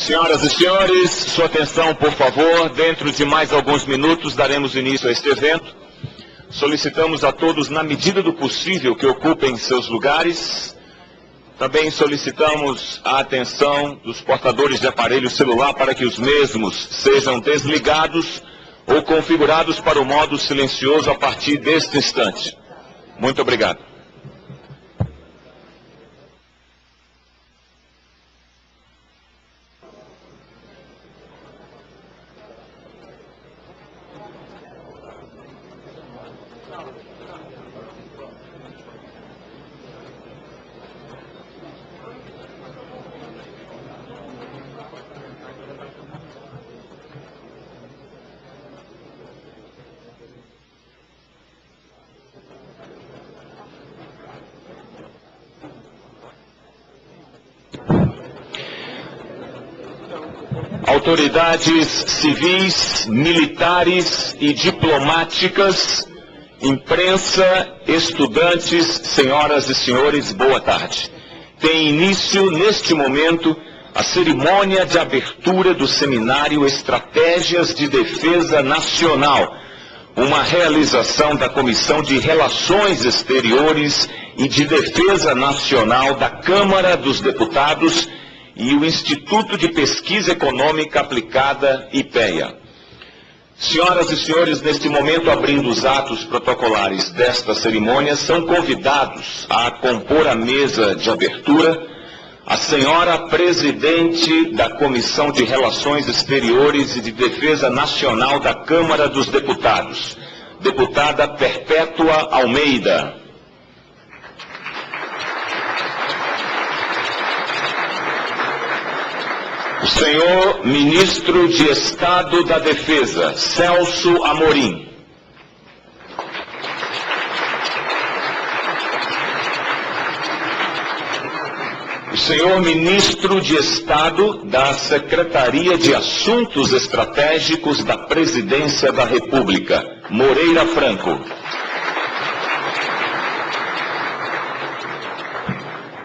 Senhoras e senhores, sua atenção, por favor. Dentro de mais alguns minutos daremos início a este evento. Solicitamos a todos, na medida do possível, que ocupem seus lugares. Também solicitamos a atenção dos portadores de aparelho celular para que os mesmos sejam desligados ou configurados para o modo silencioso a partir deste instante. Muito obrigado. Autoridades civis, militares e diplomáticas, imprensa, estudantes, senhoras e senhores, boa tarde. Tem início, neste momento, a cerimônia de abertura do Seminário Estratégias de Defesa Nacional, uma realização da Comissão de Relações Exteriores e de Defesa Nacional da Câmara dos Deputados e o Instituto de Pesquisa Econômica Aplicada, IPEA. Senhoras e senhores, neste momento, abrindo os atos protocolares desta cerimônia, são convidados a compor a mesa de abertura a senhora presidente da Comissão de Relações Exteriores e de Defesa Nacional da Câmara dos Deputados, deputada Perpétua Almeida. O senhor Ministro de Estado da Defesa, Celso Amorim. O senhor Ministro de Estado da Secretaria de Assuntos Estratégicos da Presidência da República, Moreira Franco.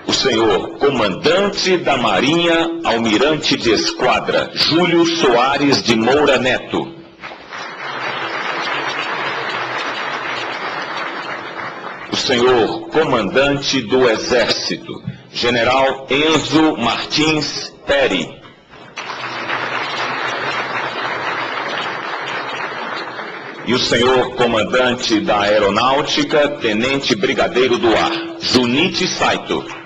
O senhor Comandante da Marinha, Almirante de Esquadra, Júlio Soares de Moura Neto. O senhor Comandante do Exército, General Enzo Martins Peri. E o senhor Comandante da Aeronáutica, Tenente Brigadeiro do Ar, Junichi Saito.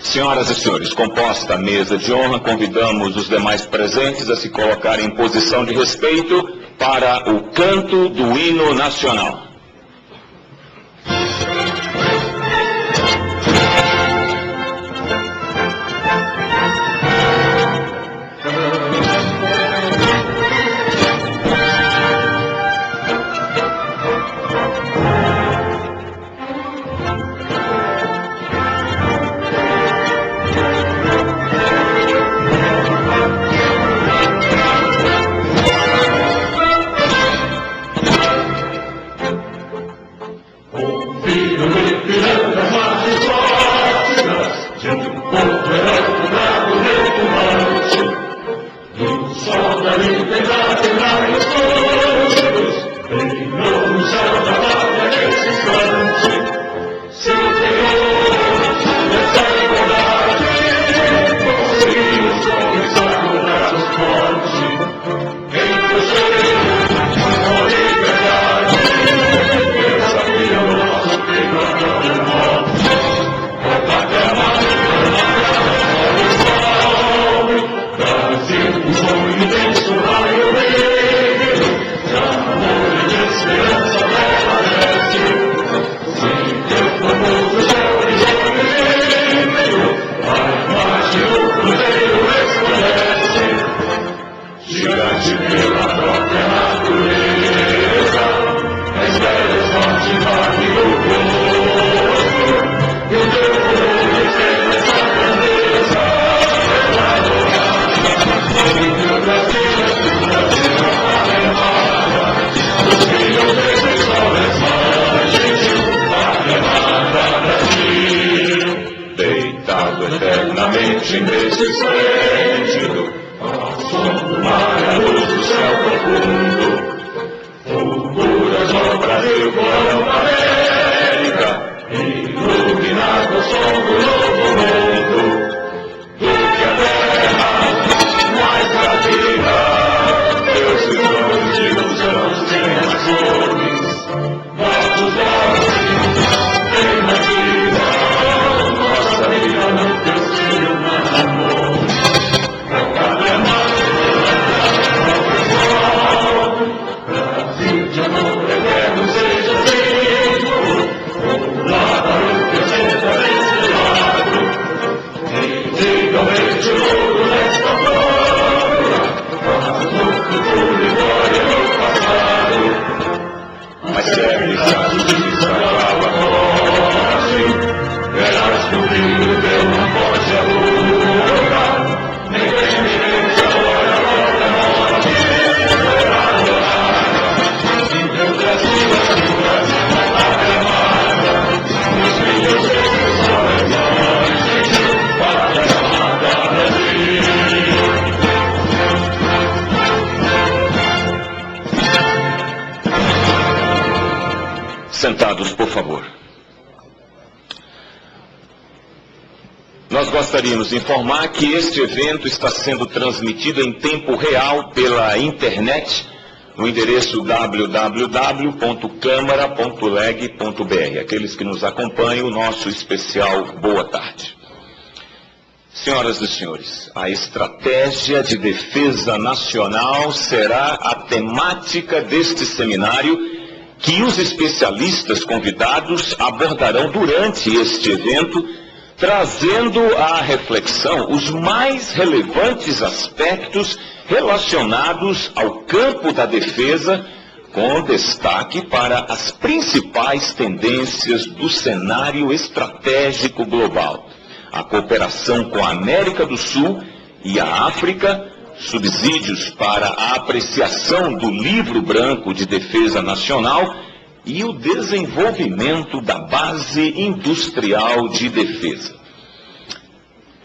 Senhoras e senhores, composta a mesa de honra, convidamos os demais presentes a se colocarem em posição de respeito para o canto do hino nacional. Sentados, por favor. Nós gostaríamos de informar que este evento está sendo transmitido em tempo real pela internet no endereço www.câmara.leg.br. Aqueles que nos acompanham, o nosso especial boa tarde. Senhoras e senhores, a estratégia de defesa nacional será a temática deste seminário que os especialistas convidados abordarão durante este evento, trazendo à reflexão os mais relevantes aspectos relacionados ao campo da defesa, com destaque para as principais tendências do cenário estratégico global, a cooperação com a América do Sul e a África, subsídios para a apreciação do Livro Branco de Defesa Nacional e o desenvolvimento da base industrial de defesa.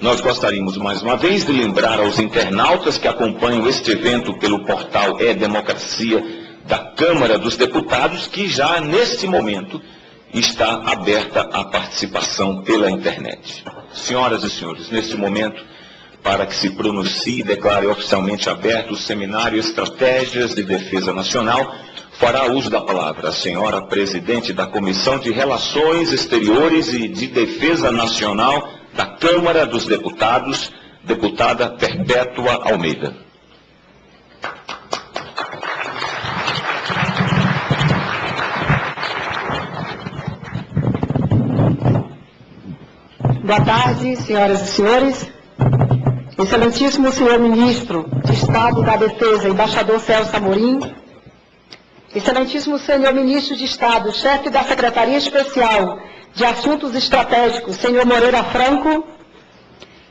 Nós gostaríamos mais uma vez de lembrar aos internautas que acompanham este evento pelo portal E-Democracia da Câmara dos Deputados que já neste momento está aberta a participação pela internet. Senhoras e senhores, neste momento, para que se pronuncie e declare oficialmente aberto o seminário Estratégias de Defesa Nacional, fará uso da palavra a senhora presidente da Comissão de Relações Exteriores e de Defesa Nacional da Câmara dos Deputados, deputada Perpétua Almeida. Boa tarde, senhoras e senhores. Excelentíssimo senhor Ministro de Estado da Defesa, embaixador Celso Amorim, excelentíssimo senhor Ministro de Estado, chefe da Secretaria Especial de Assuntos Estratégicos, senhor Moreira Franco,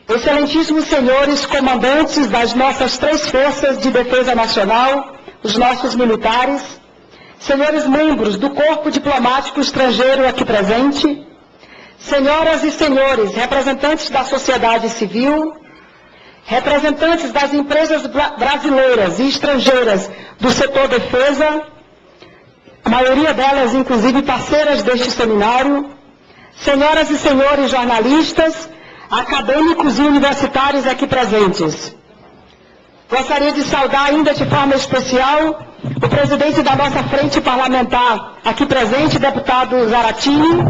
excelentíssimos senhores comandantes das nossas 3 forças de defesa nacional, os nossos militares, senhores membros do Corpo Diplomático Estrangeiro aqui presente, senhoras e senhores representantes da sociedade civil, representantes das empresas brasileiras e estrangeiras do setor defesa, a maioria delas inclusive parceiras deste seminário, senhoras e senhores jornalistas, acadêmicos e universitários aqui presentes. Gostaria de saudar ainda de forma especial o presidente da nossa frente parlamentar aqui presente, deputado Zaratini,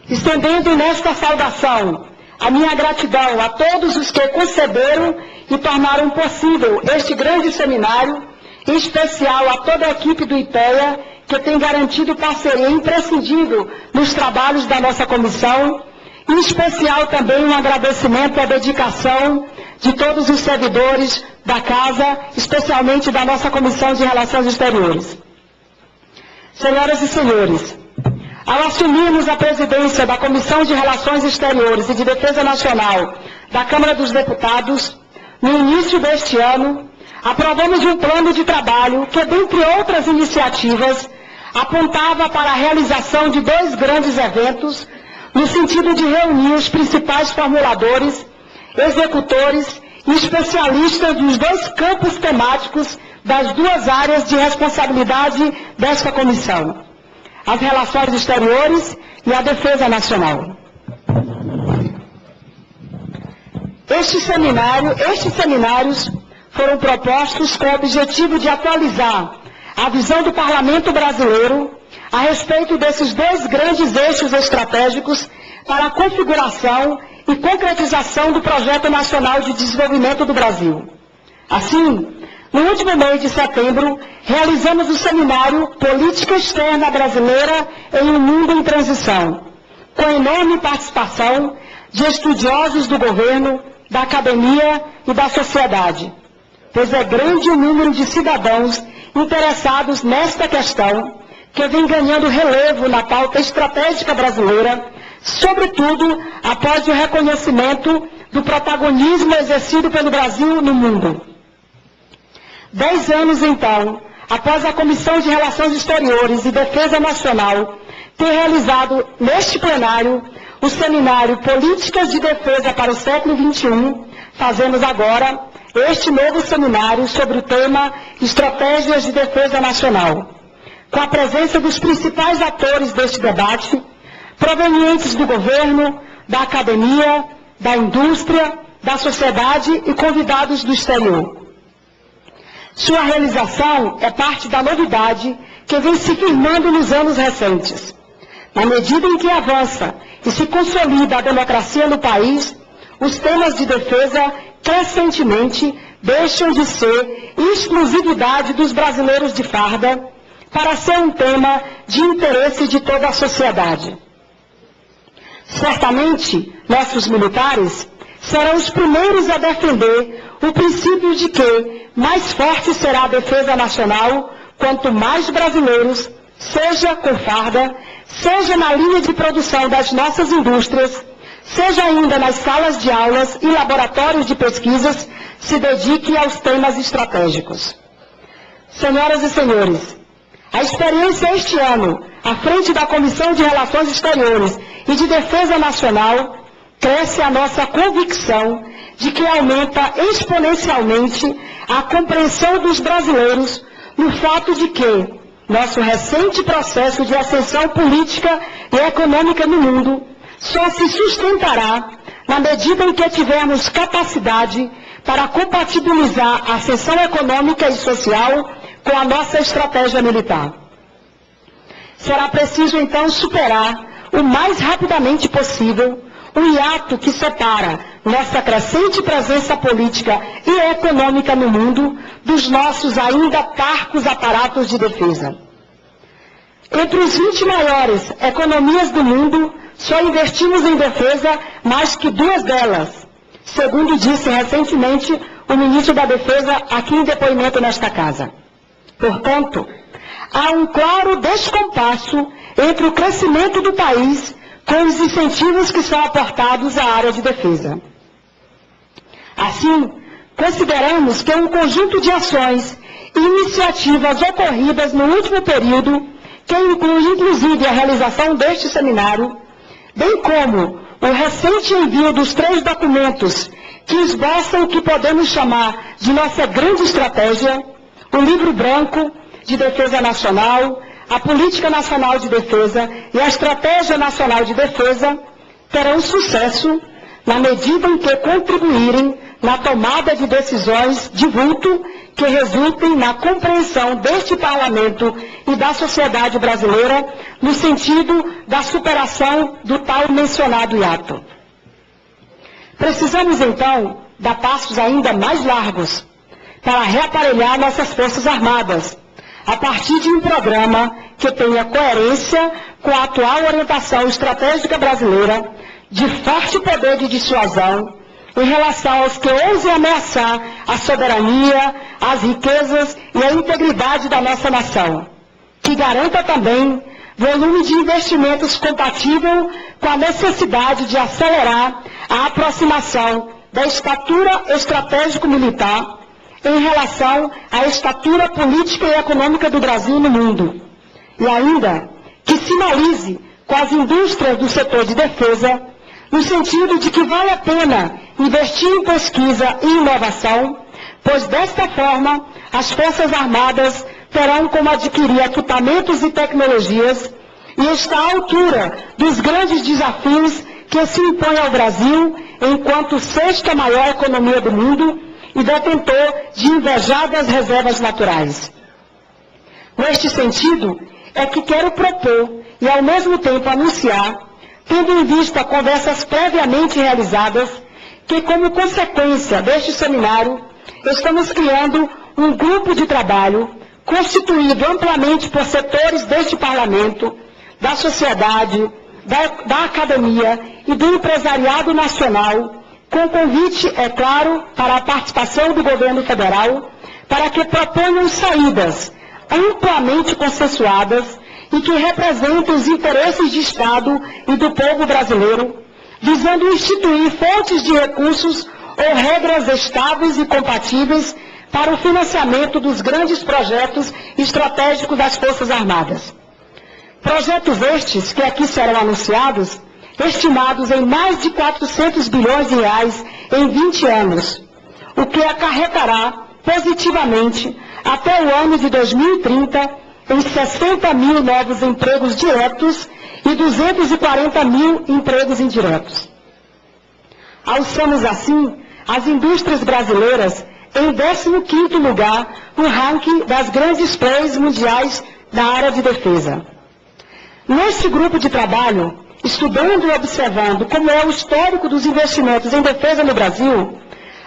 estendendo nesta saudação a minha gratidão a todos os que conceberam e tornaram possível este grande seminário, em especial a toda a equipe do IPEA, que tem garantido parceria imprescindível nos trabalhos da nossa comissão, em especial também um agradecimento à dedicação de todos os servidores da Casa, especialmente da nossa Comissão de Relações Exteriores. Senhoras e senhores, ao assumirmos a presidência da Comissão de Relações Exteriores e de Defesa Nacional da Câmara dos Deputados, no início deste ano, aprovamos um plano de trabalho que, dentre outras iniciativas, apontava para a realização de 2 grandes eventos, no sentido de reunir os principais formuladores, executores e especialistas dos 2 campos temáticos das 2 áreas de responsabilidade desta comissão: as relações exteriores e a defesa nacional. Estes seminários foram propostos com o objetivo de atualizar a visão do Parlamento brasileiro a respeito desses 2 grandes eixos estratégicos para a configuração e concretização do Projeto Nacional de Desenvolvimento do Brasil. Assim, no último mês de setembro, realizamos o seminário Política Externa Brasileira em um Mundo em Transição, com enorme participação de estudiosos do governo, da academia e da sociedade, pois é grande o número de cidadãos interessados nesta questão, que vem ganhando relevo na pauta estratégica brasileira, sobretudo após o reconhecimento do protagonismo exercido pelo Brasil no mundo. 10 anos, então, após a Comissão de Relações Exteriores e Defesa Nacional ter realizado neste plenário o seminário Políticas de Defesa para o século XXI, fazemos agora este novo seminário sobre o tema Estratégias de Defesa Nacional, com a presença dos principais atores deste debate, provenientes do governo, da academia, da indústria, da sociedade e convidados do exterior. Sua realização é parte da novidade que vem se firmando nos anos recentes. Na medida em que avança e se consolida a democracia no país, os temas de defesa crescentemente deixam de ser exclusividade dos brasileiros de farda para ser um tema de interesse de toda a sociedade. Certamente, nossos militares serão os primeiros a defender o princípio de que mais forte será a defesa nacional quanto mais brasileiros, seja com farda, seja na linha de produção das nossas indústrias, seja ainda nas salas de aulas e laboratórios de pesquisas, se dediquem aos temas estratégicos. Senhoras e senhores, a experiência este ano, à frente da Comissão de Relações Exteriores e de Defesa Nacional, cresce a nossa convicção de que aumenta exponencialmente a compreensão dos brasileiros no fato de que nosso recente processo de ascensão política e econômica no mundo só se sustentará na medida em que tivermos capacidade para compatibilizar a ascensão econômica e social com a nossa estratégia militar. Será preciso, então, superar o mais rapidamente possível o hiato que separa nossa crescente presença política e econômica no mundo dos nossos ainda parcos aparatos de defesa. Entre os 20 maiores economias do mundo, só investimos em defesa mais que 2 delas, segundo disse recentemente o ministro da Defesa aqui em depoimento nesta casa. Portanto, há um claro descompasso entre o crescimento do país com os incentivos que são aportados à área de defesa. Assim, consideramos que um conjunto de ações e iniciativas ocorridas no último período, que inclui inclusive a realização deste seminário, bem como o recente envio dos 3 documentos que esboçam o que podemos chamar de nossa grande estratégia, o Livro Branco de Defesa Nacional, a Política Nacional de Defesa e a Estratégia Nacional de Defesa, terão sucesso na medida em que contribuírem na tomada de decisões de vulto que resultem na compreensão deste Parlamento e da sociedade brasileira no sentido da superação do tal mencionado hiato. Precisamos, então, dar passos ainda mais largos para reaparelhar nossas Forças Armadas, a partir de um programa que tenha coerência com a atual orientação estratégica brasileira de forte poder de dissuasão em relação aos que ousem ameaçar a soberania, as riquezas e a integridade da nossa nação, que garanta também volume de investimentos compatível com a necessidade de acelerar a aproximação da estatura estratégico-militar em relação à estatura política e econômica do Brasil no mundo, e ainda que sinalize com as indústrias do setor de defesa, no sentido de que vale a pena investir em pesquisa e inovação, pois desta forma as Forças Armadas terão como adquirir equipamentos e tecnologias e está à altura dos grandes desafios que se impõem ao Brasil enquanto 6ª maior economia do mundo e detentor de invejadas reservas naturais. Neste sentido, é que quero propor e ao mesmo tempo anunciar, tendo em vista conversas previamente realizadas, que como consequência deste seminário, estamos criando um grupo de trabalho constituído amplamente por setores deste Parlamento, da sociedade, da academia e do empresariado nacional, com convite, é claro, para a participação do governo federal, para que proponham saídas amplamente consensuadas e que representem os interesses de Estado e do povo brasileiro, visando instituir fontes de recursos ou regras estáveis e compatíveis para o financiamento dos grandes projetos estratégicos das Forças Armadas. Projetos estes que aqui serão anunciados, estimados em mais de 400 bilhões de reais em 20 anos, o que acarretará positivamente até o ano de 2030 em 60 mil novos empregos diretos e 240 mil empregos indiretos. Alçamos assim as indústrias brasileiras em 15º lugar no ranking das grandes players mundiais da área de defesa. Neste grupo de trabalho, estudando e observando como é o histórico dos investimentos em defesa no Brasil,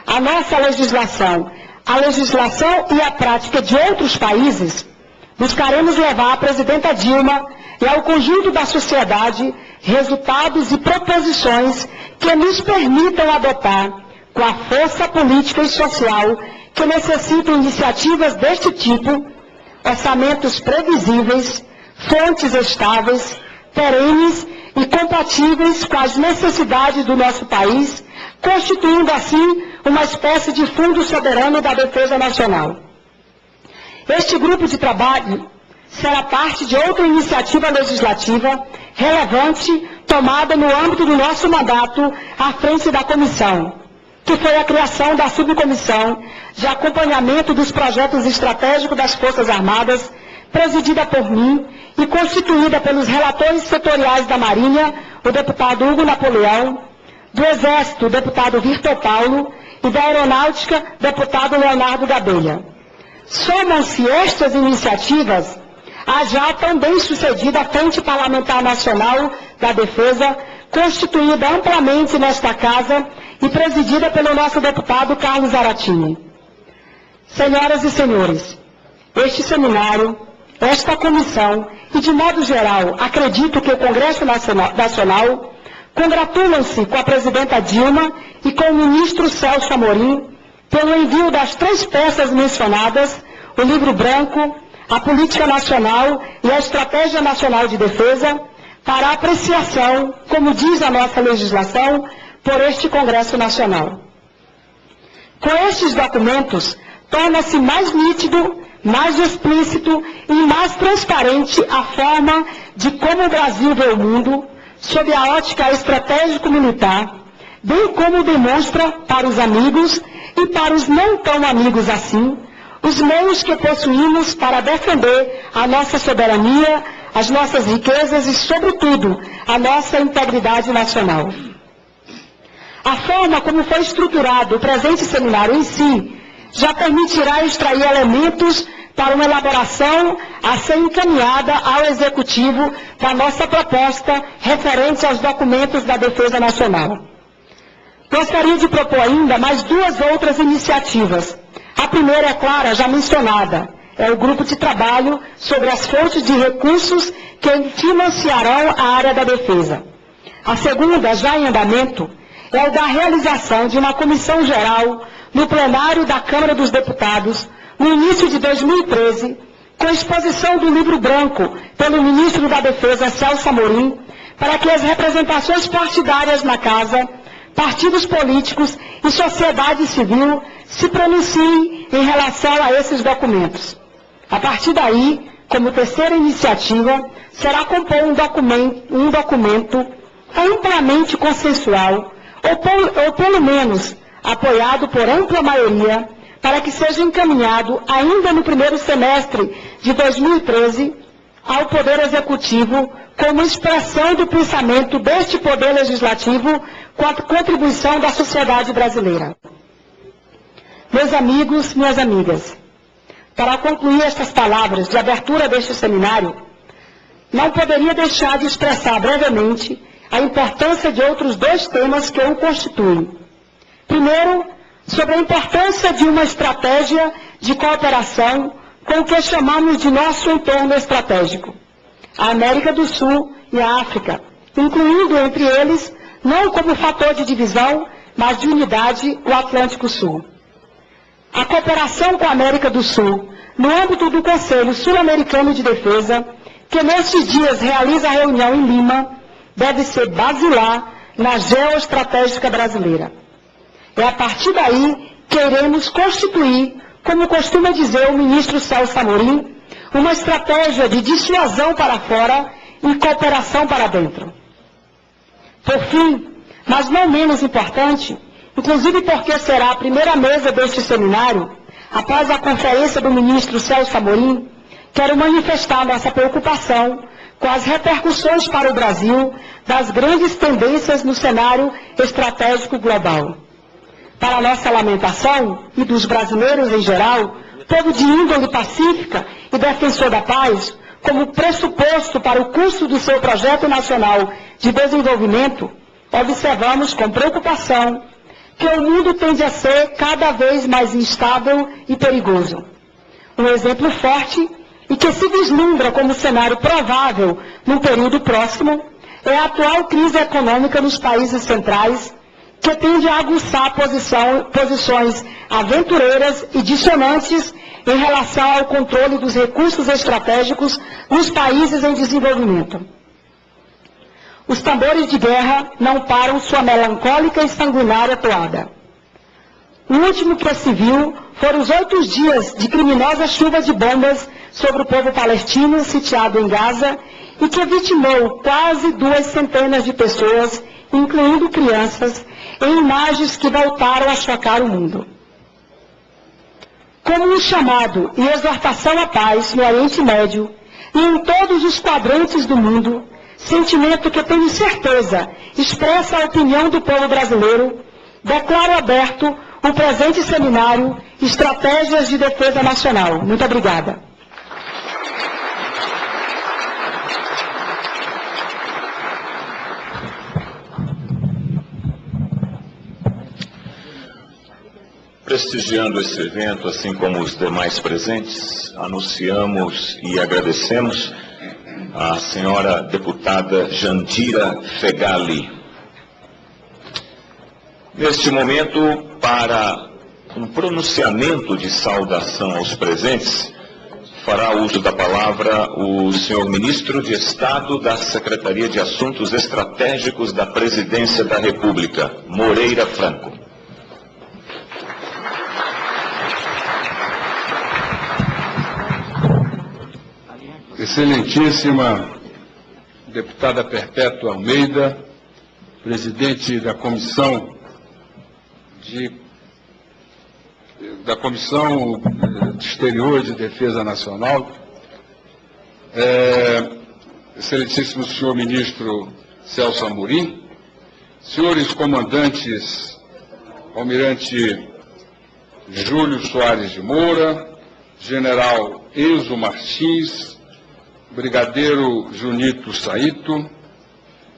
a nossa legislação, a legislação e a prática de outros países, buscaremos levar à presidenta Dilma e ao conjunto da sociedade resultados e proposições que nos permitam adotar, com a força política e social que necessitam iniciativas deste tipo, orçamentos previsíveis, fontes estáveis, perenes e compatíveis com as necessidades do nosso país, constituindo assim uma espécie de fundo soberano da defesa nacional. Este grupo de trabalho será parte de outra iniciativa legislativa relevante tomada no âmbito do nosso mandato à frente da comissão, que foi a criação da subcomissão de acompanhamento dos projetos estratégicos das Forças Armadas, presidida por mim e constituída pelos relatores setoriais da Marinha, o deputado Hugo Napoleão, do Exército, o deputado Virtor Paulo, e da Aeronáutica, deputado Leonardo Gadelha. Somam-se estas iniciativas à já também sucedida Frente Parlamentar Nacional da Defesa, constituída amplamente nesta Casa e presidida pelo nosso deputado Carlos Aratini. Senhoras e senhores, este seminário, esta comissão e, de modo geral, acredito que o Congresso Nacional congratulam-se com a presidenta Dilma e com o ministro Celso Amorim pelo envio das 3 peças mencionadas, o Livro Branco, a Política Nacional e a Estratégia Nacional de Defesa, para apreciação, como diz a nossa legislação, por este Congresso Nacional. Com estes documentos, torna-se mais nítido, mais explícito e mais transparente a forma de como o Brasil vê o mundo, sob a ótica estratégico-militar, bem como demonstra para os amigos e para os não tão amigos assim, os meios que possuímos para defender a nossa soberania, as nossas riquezas e, sobretudo, a nossa integridade nacional. A forma como foi estruturado o presente seminário em si já permitirá extrair elementos para uma elaboração a ser encaminhada ao Executivo para nossa proposta referente aos documentos da Defesa Nacional. Gostaria de propor ainda mais 2 outras iniciativas. A primeira, é clara, já mencionada, é o grupo de trabalho sobre as fontes de recursos que financiarão a área da defesa. A segunda, já em andamento, é o da realização de uma comissão geral no plenário da Câmara dos Deputados, no início de 2013, com exposição do Livro Branco pelo ministro da Defesa, Celso Amorim, para que as representações partidárias na Casa, partidos políticos e sociedade civil se pronunciem em relação a esses documentos. A partir daí, como terceira iniciativa, será compor um documento amplamente consensual, ou pelo menos apoiado por ampla maioria, para que seja encaminhado ainda no primeiro semestre de 2013 ao Poder Executivo como expressão do pensamento deste Poder Legislativo com a contribuição da sociedade brasileira. Meus amigos, minhas amigas, para concluir estas palavras de abertura deste seminário, não poderia deixar de expressar brevemente a importância de outros 2 temas que o constituem. Primeiro, sobre a importância de uma estratégia de cooperação com o que chamamos de nosso entorno estratégico, a América do Sul e a África, incluindo entre eles, não como fator de divisão, mas de unidade, o Atlântico Sul. A cooperação com a América do Sul, no âmbito do Conselho Sul-Americano de Defesa, que nestes dias realiza a reunião em Lima, deve ser basilar na geoestratégica brasileira. É a partir daí que iremos constituir, como costuma dizer o ministro Celso Amorim, uma estratégia de dissuasão para fora e cooperação para dentro. Por fim, mas não menos importante, inclusive porque será a primeira mesa deste seminário, após a conferência do ministro Celso Amorim, quero manifestar nossa preocupação com as repercussões para o Brasil das grandes tendências no cenário estratégico global. Para nossa lamentação, e dos brasileiros em geral, povo de índole pacífica e defensor da paz, como pressuposto para o curso do seu projeto nacional de desenvolvimento, observamos com preocupação que o mundo tende a ser cada vez mais instável e perigoso. Um exemplo forte e que se vislumbra como cenário provável num período próximo é a atual crise econômica nos países centrais, que tende a aguçar posições aventureiras e dissonantes em relação ao controle dos recursos estratégicos nos países em desenvolvimento. Os tambores de guerra não param sua melancólica e sanguinária toada. O último que se viu foram os 8 dias de criminosas chuvas de bombas sobre o povo palestino sitiado em Gaza e que vitimou quase 200 de pessoas, incluindo crianças, em imagens que voltaram a chocar o mundo. Como um chamado e exortação à paz no Oriente Médio e em todos os quadrantes do mundo, sentimento que tenho certeza expressa a opinião do povo brasileiro, declaro aberto o presente seminário Estratégias de Defesa Nacional. Muito obrigada. Prestigiando esse evento, assim como os demais presentes, anunciamos e agradecemos a senhora deputada Jandira Fegali. Neste momento, para um pronunciamento de saudação aos presentes, fará uso da palavra o senhor ministro de Estado da Secretaria de Assuntos Estratégicos da Presidência da República, Moreira Franco. Excelentíssima deputada Perpétua Almeida, presidente da Comissão de Exterior de Defesa Nacional, excelentíssimo senhor ministro Celso Amorim, senhores comandantes Almirante Júlio Soares de Moura, general Enzo Martins, brigadeiro Junito Saito,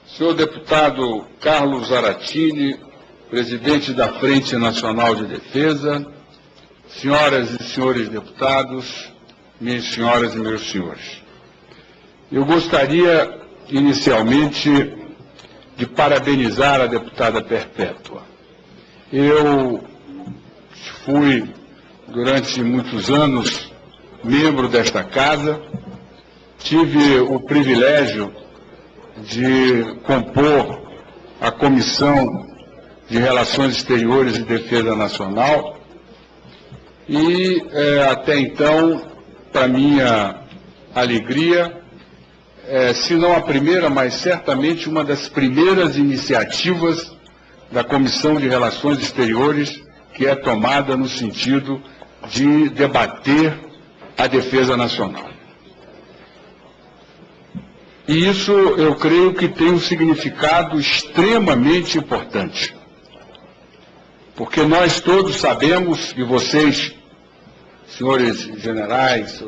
senhor deputado Carlos Zaratini, presidente da Frente Nacional de Defesa, senhoras e senhores deputados, minhas senhoras e meus senhores. Eu gostaria, inicialmente, de parabenizar a deputada Perpétua. Eu fui, durante muitos anos, membro desta casa, tive o privilégio de compor a Comissão de Relações Exteriores e Defesa Nacional e, até então, para minha alegria, se não a primeira, mas certamente uma das primeiras iniciativas da Comissão de Relações Exteriores que é tomada no sentido de debater a defesa nacional. E isso, eu creio que tem um significado extremamente importante. Porque nós todos sabemos, e vocês, senhores generais,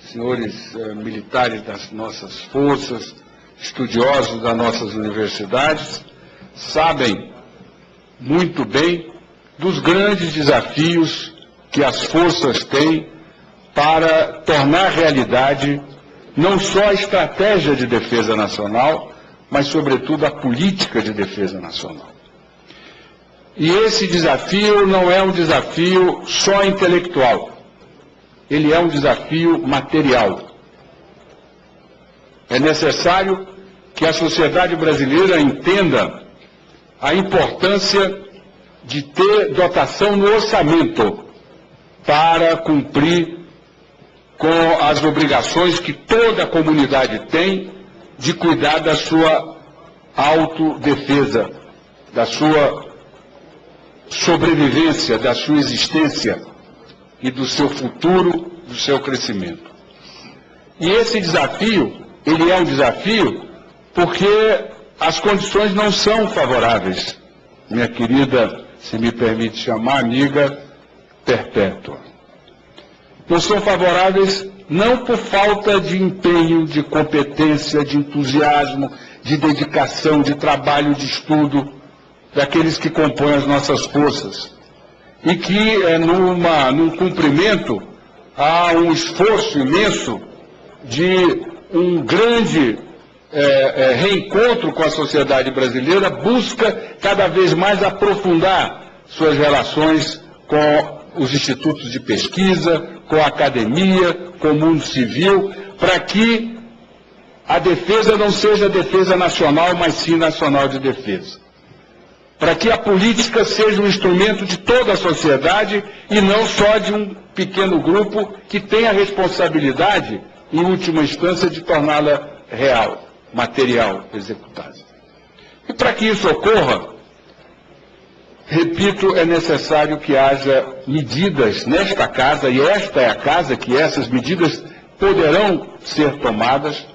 senhores militares das nossas forças, estudiosos das nossas universidades, sabem muito bem dos grandes desafios que as forças têm para tornar realidade não só a estratégia de defesa nacional, mas, sobretudo, a política de defesa nacional. E esse desafio não é um desafio só intelectual, ele é um desafio material. É necessário que a sociedade brasileira entenda a importância de ter dotação no orçamento para cumprir com as obrigações que toda a comunidade tem de cuidar da sua autodefesa, da sua sobrevivência, da sua existência e do seu futuro, do seu crescimento. E esse desafio, ele é um desafio porque as condições não são favoráveis, minha querida, se me permite chamar, amiga Perpétua. Não são favoráveis não por falta de empenho, de competência, de entusiasmo, de dedicação, de trabalho, de estudo daqueles que compõem as nossas forças. E que num cumprimento há um esforço imenso de um grande reencontro com a sociedade brasileira, busca cada vez mais aprofundar suas relações com os institutos de pesquisa, com a academia, com o mundo civil, para que a defesa não seja defesa nacional, mas sim nacional de defesa. Para que a política seja um instrumento de toda a sociedade e não só de um pequeno grupo que tem a responsabilidade, em última instância, de torná-la real, material, executada. E para que isso ocorra, repito, é necessário que haja medidas nesta casa, e esta é a casa que essas medidas poderão ser tomadas,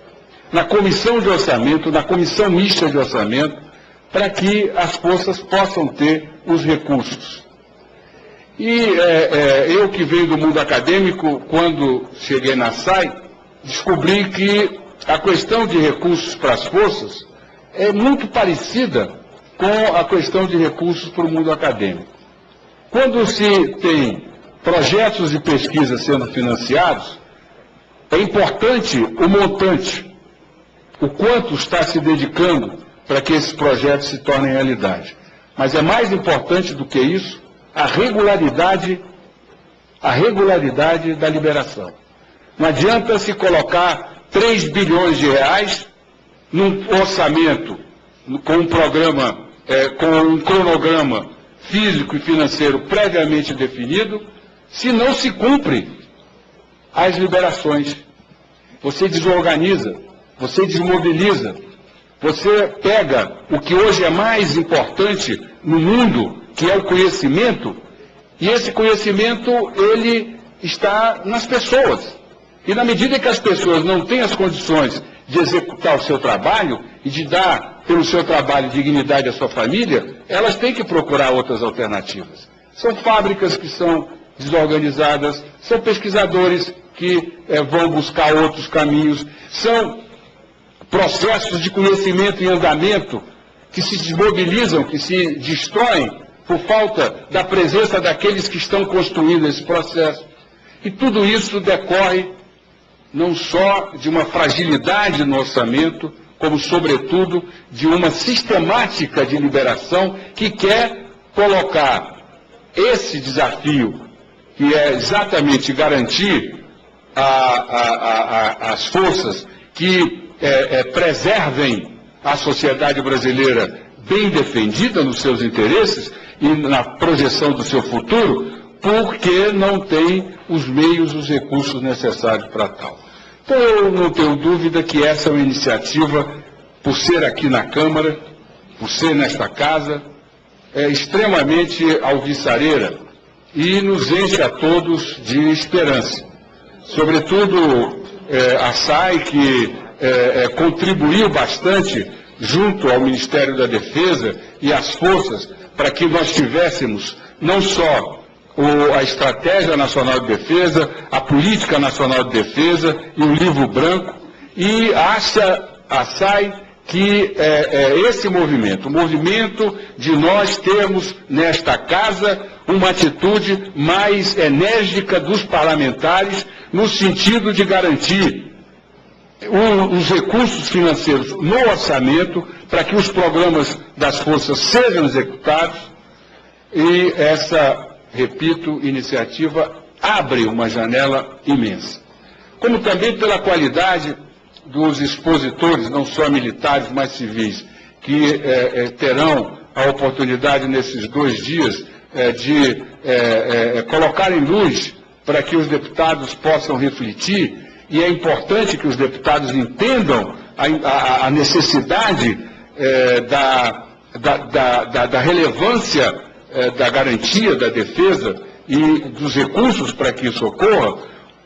na comissão de orçamento, na comissão mista de orçamento, para que as forças possam ter os recursos. E eu que venho do mundo acadêmico, quando cheguei na SAI, descobri que a questão de recursos para as forças é muito parecida com a questão de recursos para o mundo acadêmico. Quando se tem projetos de pesquisa sendo financiados, é importante o montante, o quanto está se dedicando para que esses projetos se tornem realidade. Mas é mais importante do que isso a regularidade da liberação. Não adianta se colocar 3 bilhões de reais num orçamento, com um programa, com um cronograma físico e financeiro previamente definido, se não se cumpre as liberações. Você desorganiza, você desmobiliza, você pega o que hoje é mais importante no mundo, que é o conhecimento, e esse conhecimento, ele está nas pessoas. E na medida que as pessoas não têm as condições de executar o seu trabalho e de dar, pelo seu trabalho, dignidade à sua família, elas têm que procurar outras alternativas. São fábricas que são desorganizadas, são pesquisadores que vão buscar outros caminhos, são processos de conhecimento em andamento que se desmobilizam, que se destroem por falta da presença daqueles que estão construindo esse processo. E tudo isso decorre não só de uma fragilidade no orçamento, como, sobretudo, de uma sistemática de liberação que quer colocar esse desafio, que é exatamente garantir as forças que preservem a sociedade brasileira bem defendida nos seus interesses e na projeção do seu futuro, porque não tem os meios, os recursos necessários para tal. Então, eu não tenho dúvida que essa é uma iniciativa, por ser aqui na Câmara, por ser nesta casa, é extremamente alvissareira e nos enche a todos de esperança. Sobretudo a SAI, que contribuiu bastante junto ao Ministério da Defesa e às forças para que nós tivéssemos não só a Estratégia Nacional de Defesa, a Política Nacional de Defesa e o Livro Branco, e acha a SAI que esse movimento, o movimento de nós termos nesta casa uma atitude mais enérgica dos parlamentares no sentido de garantir os recursos financeiros no orçamento para que os programas das forças sejam executados, e essa, repito, iniciativa abre uma janela imensa. Como também pela qualidade dos expositores, não só militares, mas civis, que terão a oportunidade nesses 2 dias de colocar em luz para que os deputados possam refletir, e é importante que os deputados entendam a necessidade da relevância da garantia da defesa e dos recursos para que isso ocorra,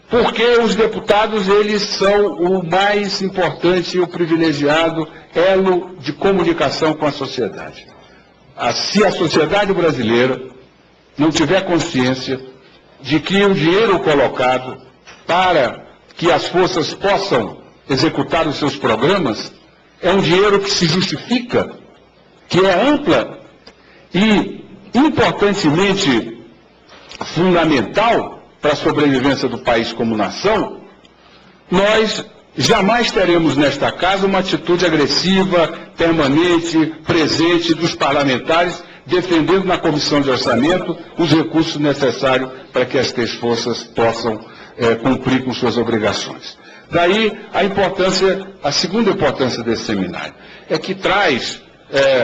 porque os deputados, eles são o mais importante e o privilegiado elo de comunicação com a sociedade. Se a sociedade brasileira não tiver consciência de que o dinheiro colocado para que as forças possam executar os seus programas é um dinheiro que se justifica, que é ampla e importantemente fundamental para a sobrevivência do país como nação, nós jamais teremos nesta casa uma atitude agressiva, permanente, presente dos parlamentares, defendendo na comissão de orçamento os recursos necessários para que as 3 forças possam cumprir com suas obrigações. Daí a segunda importância desse seminário, é que traz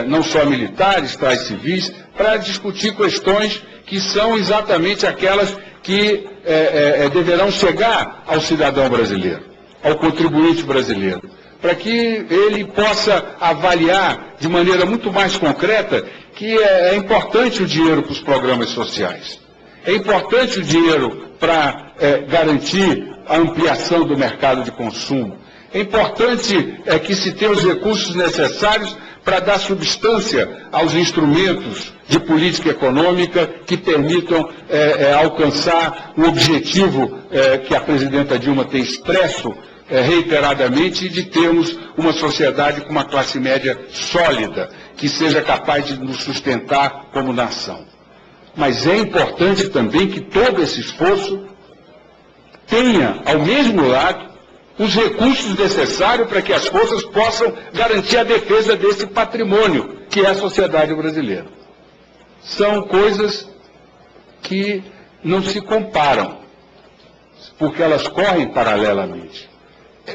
não só militares, traz civis, para discutir questões que são exatamente aquelas que deverão chegar ao cidadão brasileiro, ao contribuinte brasileiro, para que ele possa avaliar de maneira muito mais concreta que é importante o dinheiro para os programas sociais. É importante o dinheiro para garantir a ampliação do mercado de consumo. É importante que se tenha os recursos necessários para dar substância aos instrumentos de política econômica que permitam alcançar o objetivo que a presidenta Dilma tem expresso reiteradamente, de termos uma sociedade com uma classe média sólida, que seja capaz de nos sustentar como nação. Mas é importante também que todo esse esforço tenha, ao mesmo lado, os recursos necessários para que as forças possam garantir a defesa desse patrimônio, que é a sociedade brasileira. São coisas que não se comparam, porque elas correm paralelamente.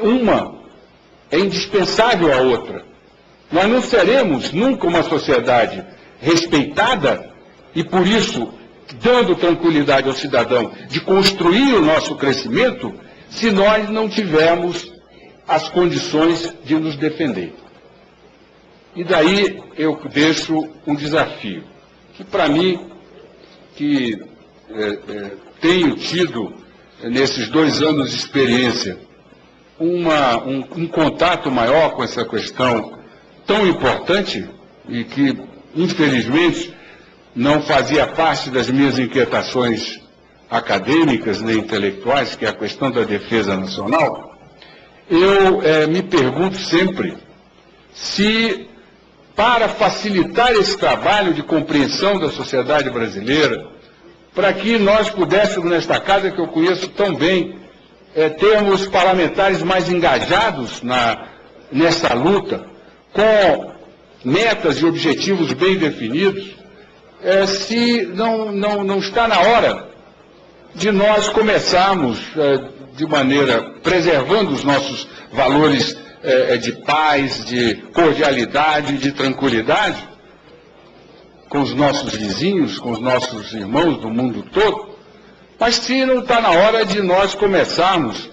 Uma é indispensável à outra. Nós não seremos nunca uma sociedade respeitada e, por isso, dando tranquilidade ao cidadão de construir o nosso crescimento, se nós não tivermos as condições de nos defender. E daí eu deixo um desafio, que para mim, que tenho tido nesses 2 anos de experiência, um contato maior com essa questão tão importante e que, infelizmente, não fazia parte das minhas inquietações acadêmicas nem intelectuais, que é a questão da defesa nacional, eu me pergunto sempre se, para facilitar esse trabalho de compreensão da sociedade brasileira, para que nós pudéssemos, nesta casa que eu conheço tão bem, termos parlamentares mais engajados nessa luta, com metas e objetivos bem definidos, se não está na hora de nós começarmos de maneira, preservando os nossos valores de paz, de cordialidade, de tranquilidade, com os nossos vizinhos, com os nossos irmãos do mundo todo, mas se não está na hora de nós começarmos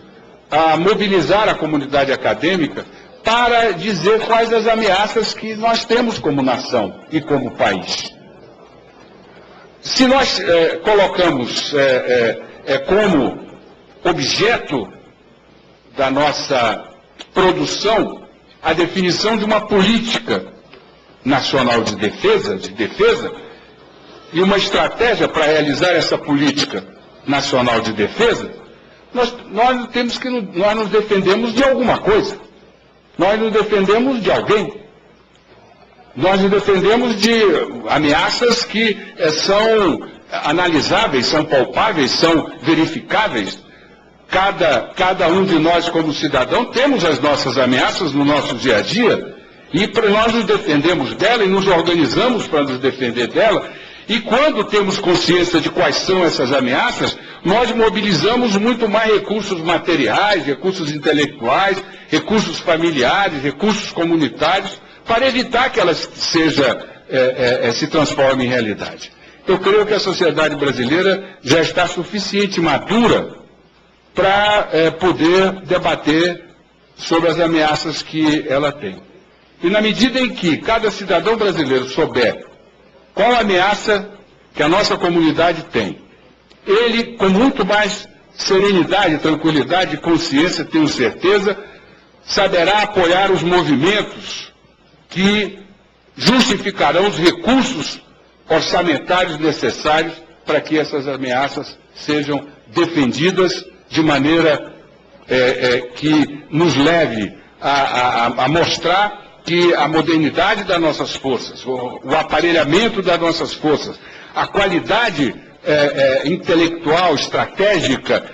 a mobilizar a comunidade acadêmica para dizer quais as ameaças que nós temos como nação e como país. Se nós colocamos como objeto da nossa produção a definição de uma política nacional de defesa, e uma estratégia para realizar essa política nacional de defesa, nós nos defendemos de alguma coisa. Nós nos defendemos de alguém. Nós nos defendemos de ameaças que são analisáveis, são palpáveis, são verificáveis. Cada um de nós, como cidadão, temos as nossas ameaças no nosso dia a dia, e nós nos defendemos dela e nos organizamos para nos defender dela, E quando temos consciência de quais são essas ameaças, nós mobilizamos muito mais recursos materiais, recursos intelectuais, recursos familiares, recursos comunitários, para evitar que elas se transformem em realidade. Eu creio que a sociedade brasileira já está suficiente madura para poder debater sobre as ameaças que ela tem. E na medida em que cada cidadão brasileiro souber qual a ameaça que a nossa comunidade tem, ele, com muito mais serenidade, tranquilidade e consciência, tenho certeza, saberá apoiar os movimentos que justificarão os recursos orçamentários necessários para que essas ameaças sejam defendidas de maneira que nos leve a mostrar que a modernidade das nossas forças, o aparelhamento das nossas forças, a qualidade intelectual, estratégica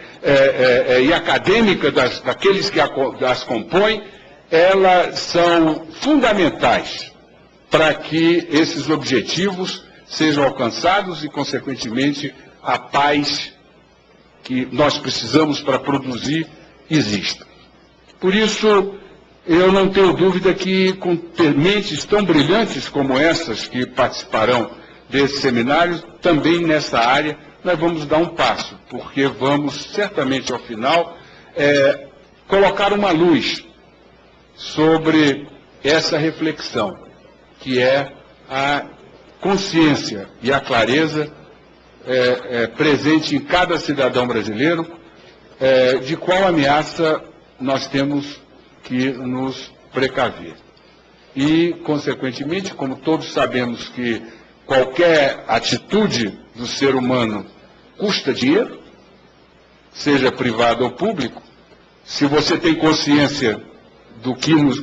e acadêmica daqueles que as compõem, elas são fundamentais para que esses objetivos sejam alcançados e, consequentemente, a paz que nós precisamos para produzir exista. Por isso, eu não tenho dúvida que, com mentes tão brilhantes como essas que participarão desse seminário, também nessa área, nós vamos dar um passo, porque vamos, certamente, ao final, colocar uma luz sobre essa reflexão, que é a consciência e a clareza presente em cada cidadão brasileiro de qual ameaça nós temos que nos precaver. E, consequentemente, como todos sabemos que qualquer atitude do ser humano custa dinheiro, seja privado ou público, se você tem consciência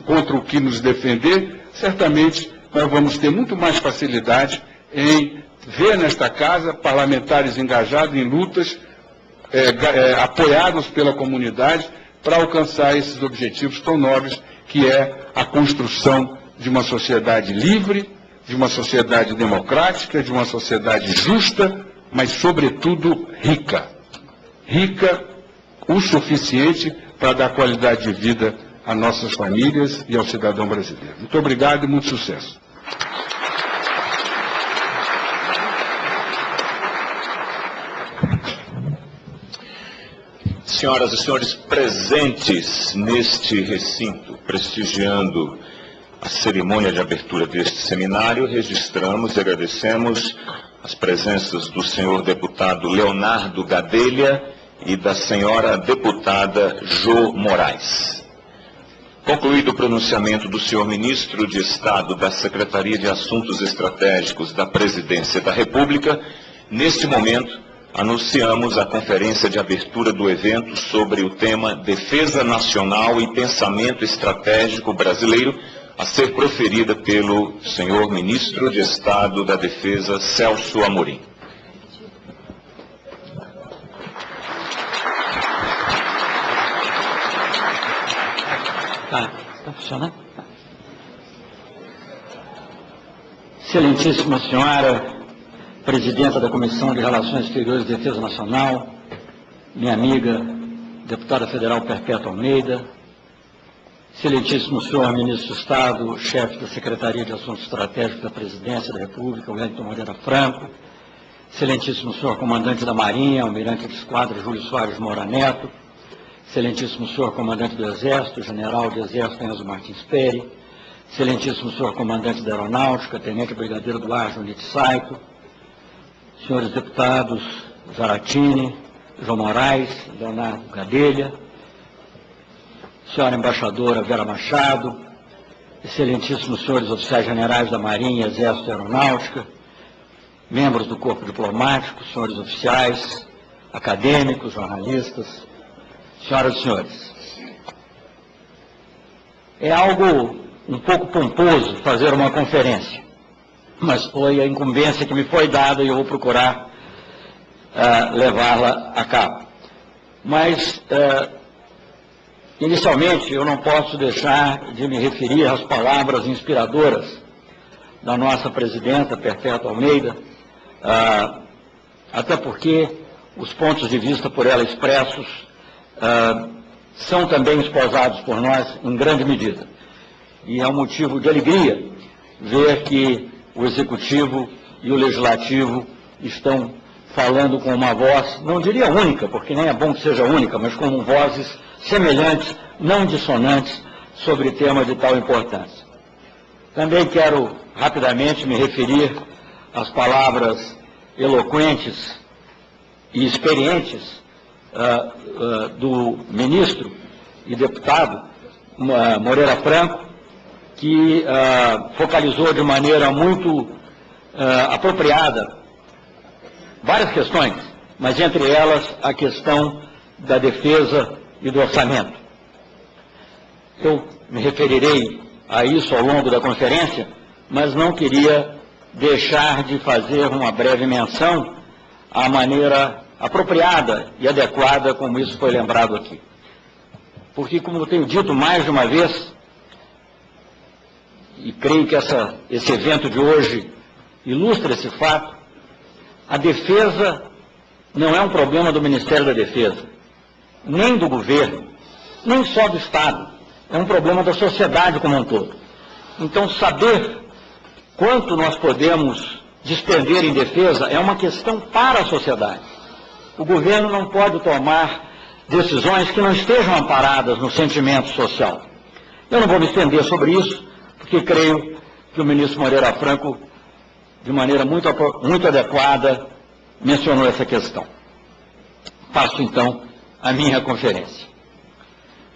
contra o que nos defender, certamente nós vamos ter muito mais facilidade em ver nesta casa parlamentares engajados em lutas, apoiados pela comunidade, para alcançar esses objetivos tão nobres, que é a construção de uma sociedade livre, de uma sociedade democrática, de uma sociedade justa, mas, sobretudo, rica. Rica o suficiente para dar qualidade de vida às nossas famílias e ao cidadão brasileiro. Muito obrigado e muito sucesso. Senhoras e senhores presentes neste recinto, prestigiando a cerimônia de abertura deste seminário, registramos e agradecemos as presenças do senhor deputado Leonardo Gadelha e da senhora deputada Jô Moraes. Concluído o pronunciamento do senhor ministro de Estado da Secretaria de Assuntos Estratégicos da Presidência da República, neste momento, anunciamos a conferência de abertura do evento sobre o tema Defesa Nacional e Pensamento Estratégico Brasileiro, a ser proferida pelo senhor Ministro de Estado da Defesa, Celso Amorim. Está funcionando? Excelentíssima Senhora Presidenta da Comissão de Relações Exteriores e Defesa Nacional, minha amiga, deputada federal Perpétua Almeida, excelentíssimo senhor Ministro do Estado, chefe da Secretaria de Assuntos Estratégicos da Presidência da República, Wellington Moreira Franco, excelentíssimo senhor Comandante da Marinha, Almirante de Esquadra Júlio Soares Moura Neto, excelentíssimo senhor Comandante do Exército, General de Exército Enzo Martins Peri, excelentíssimo senhor Comandante da Aeronáutica, Tenente Brigadeiro do Ar Junite Saito, senhores deputados Zaratini, João Moraes, Leonardo Gadelha, senhora embaixadora Vera Machado, excelentíssimos senhores oficiais generais da Marinha, Exército e Aeronáutica, membros do corpo diplomático, senhores oficiais, acadêmicos, jornalistas, senhoras e senhores. É algo um pouco pomposo fazer uma conferência, mas foi a incumbência que me foi dada e eu vou procurar levá-la a cabo. Mas, inicialmente, eu não posso deixar de me referir às palavras inspiradoras da nossa presidenta, Perpétua Almeida, até porque os pontos de vista por ela expressos são também esposados por nós em grande medida. E é um motivo de alegria ver que o Executivo e o Legislativo estão falando com uma voz, não diria única, porque nem é bom que seja única, mas com vozes semelhantes, não dissonantes, sobre tema de tal importância. Também quero rapidamente me referir às palavras eloquentes e experientes do ministro e deputado Moreira Franco, que focalizou de maneira muito apropriada várias questões, mas entre elas a questão da defesa e do orçamento. Eu me referirei a isso ao longo da conferência, mas não queria deixar de fazer uma breve menção à maneira apropriada e adequada como isso foi lembrado aqui. Porque, como eu tenho dito mais de uma vez, e creio que esse evento de hoje ilustra esse fato, a defesa não é um problema do Ministério da Defesa, nem do governo, nem só do Estado. É um problema da sociedade como um todo. Então, saber quanto nós podemos despender em defesa é uma questão para a sociedade. O governo não pode tomar decisões que não estejam amparadas no sentimento social. Eu não vou me estender sobre isso, porque creio que o ministro Moreira Franco, de maneira muito adequada, mencionou essa questão. Passo, então, a minha conferência.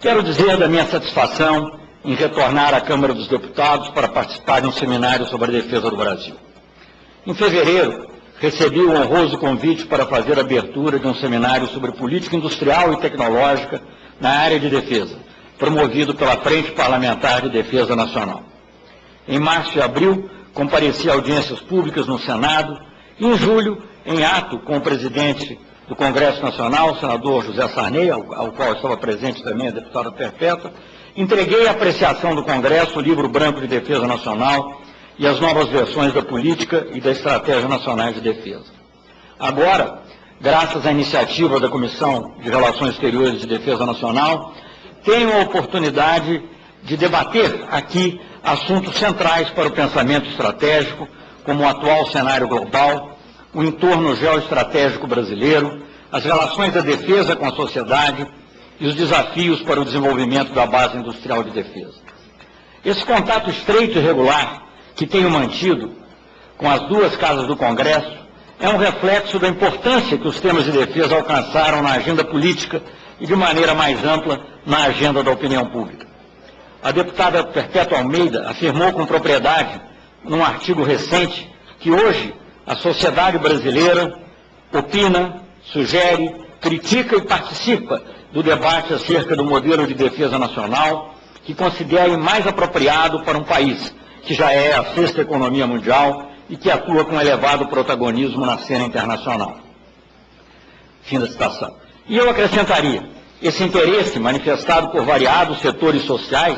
Quero dizer da minha satisfação em retornar à Câmara dos Deputados para participar de um seminário sobre a defesa do Brasil. Em fevereiro, recebi o honroso convite para fazer a abertura de um seminário sobre política industrial e tecnológica na área de defesa, promovido pela Frente Parlamentar de Defesa Nacional. Em março e abril, compareci a audiências públicas no Senado e, em julho, em ato com o presidente do Congresso Nacional, o senador José Sarney, ao qual estava presente também a deputada Perpétua, entreguei à apreciação do Congresso o Livro Branco de Defesa Nacional e as novas versões da Política e da Estratégia Nacional de Defesa. Agora, graças à iniciativa da Comissão de Relações Exteriores e Defesa Nacional, tenho a oportunidade de debater aqui assuntos centrais para o pensamento estratégico, como o atual cenário global, o entorno geoestratégico brasileiro, as relações da defesa com a sociedade e os desafios para o desenvolvimento da base industrial de defesa. Esse contato estreito e regular que tenho mantido com as duas casas do Congresso é um reflexo da importância que os temas de defesa alcançaram na agenda política e, de maneira mais ampla, na agenda da opinião pública. A deputada Perpétua Almeida afirmou com propriedade, num artigo recente, que hoje a sociedade brasileira opina, sugere, critica e participa do debate acerca do modelo de defesa nacional que considere mais apropriado para um país que já é a sexta economia mundial e que atua com elevado protagonismo na cena internacional. Fim da citação. E eu acrescentaria, esse interesse manifestado por variados setores sociais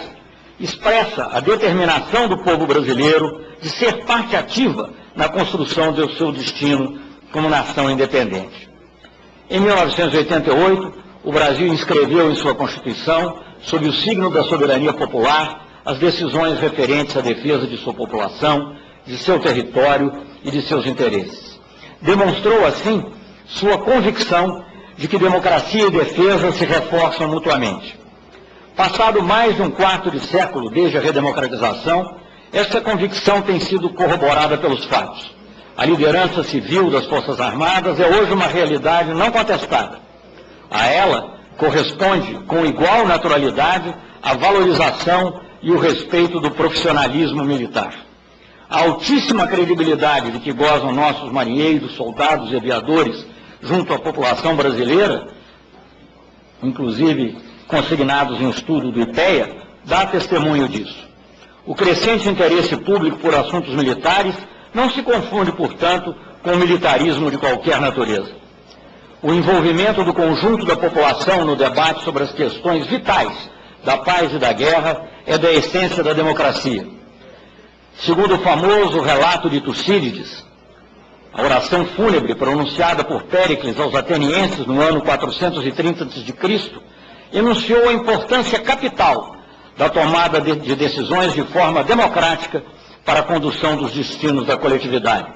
expressa a determinação do povo brasileiro de ser parte ativa na construção do seu destino como nação independente. Em 1988, o Brasil inscreveu em sua Constituição, sob o signo da soberania popular, as decisões referentes à defesa de sua população, de seu território e de seus interesses. Demonstrou, assim, sua convicção de que democracia e defesa se reforçam mutuamente. Passado mais de um quarto de século desde a redemocratização, essa convicção tem sido corroborada pelos fatos. A liderança civil das Forças Armadas é hoje uma realidade não contestada. A ela corresponde, com igual naturalidade, a valorização e o respeito do profissionalismo militar. A altíssima credibilidade de que gozam nossos marinheiros, soldados e aviadores junto à população brasileira, inclusive consignados em estudo do IPEA, dá testemunho disso. O crescente interesse público por assuntos militares não se confunde, portanto, com o militarismo de qualquer natureza. O envolvimento do conjunto da população no debate sobre as questões vitais da paz e da guerra é da essência da democracia. Segundo o famoso relato de Tucídides, A oração fúnebre pronunciada por Péricles aos atenienses no ano 430 a.C., enunciou a importância capital da tomada de decisões de forma democrática para a condução dos destinos da coletividade.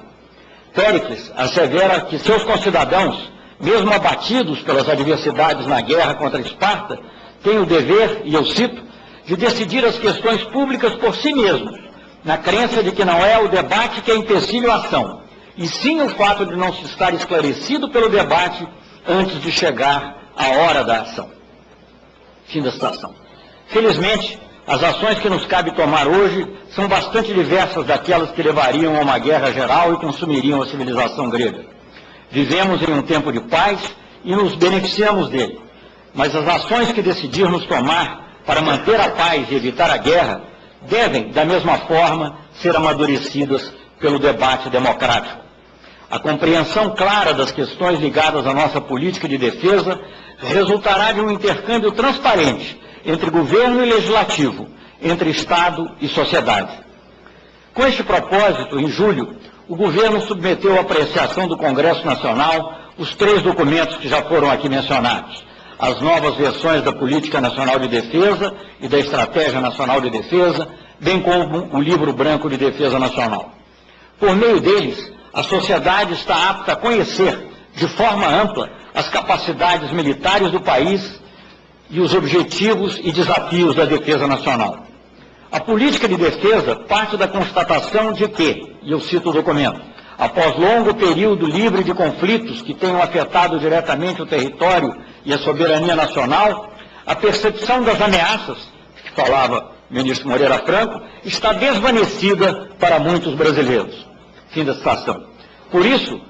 Péricles assevera que seus concidadãos, mesmo abatidos pelas adversidades na guerra contra Esparta, têm o dever, e eu cito, de decidir as questões públicas por si mesmos, na crença de que não é o debate que é empecilho à ação, e sim o fato de não se estar esclarecido pelo debate antes de chegar a hora da ação. Fim da citação. Felizmente, as ações que nos cabe tomar hoje são bastante diversas daquelas que levariam a uma guerra geral e consumiriam a civilização grega. Vivemos em um tempo de paz e nos beneficiamos dele, mas as ações que decidirmos tomar para manter a paz e evitar a guerra devem, da mesma forma, ser amadurecidas pelo debate democrático. A compreensão clara das questões ligadas à nossa política de defesa resultará de um intercâmbio transparente entre governo e legislativo, entre Estado e sociedade. Com este propósito, em julho, o governo submeteu à apreciação do Congresso Nacional os 3 documentos que já foram aqui mencionados: as novas versões da Política Nacional de Defesa e da Estratégia Nacional de Defesa, bem como o Livro Branco de Defesa Nacional. Por meio deles, a sociedade está apta a conhecer, de forma ampla, as capacidades militares do país e os objetivos e desafios da defesa nacional. A política de defesa parte da constatação de que, e eu cito o documento, após longo período livre de conflitos que tenham afetado diretamente o território e a soberania nacional, a percepção das ameaças, que falava o ministro Moreira Franco, está desvanecida para muitos brasileiros. Fim da citação. Por isso,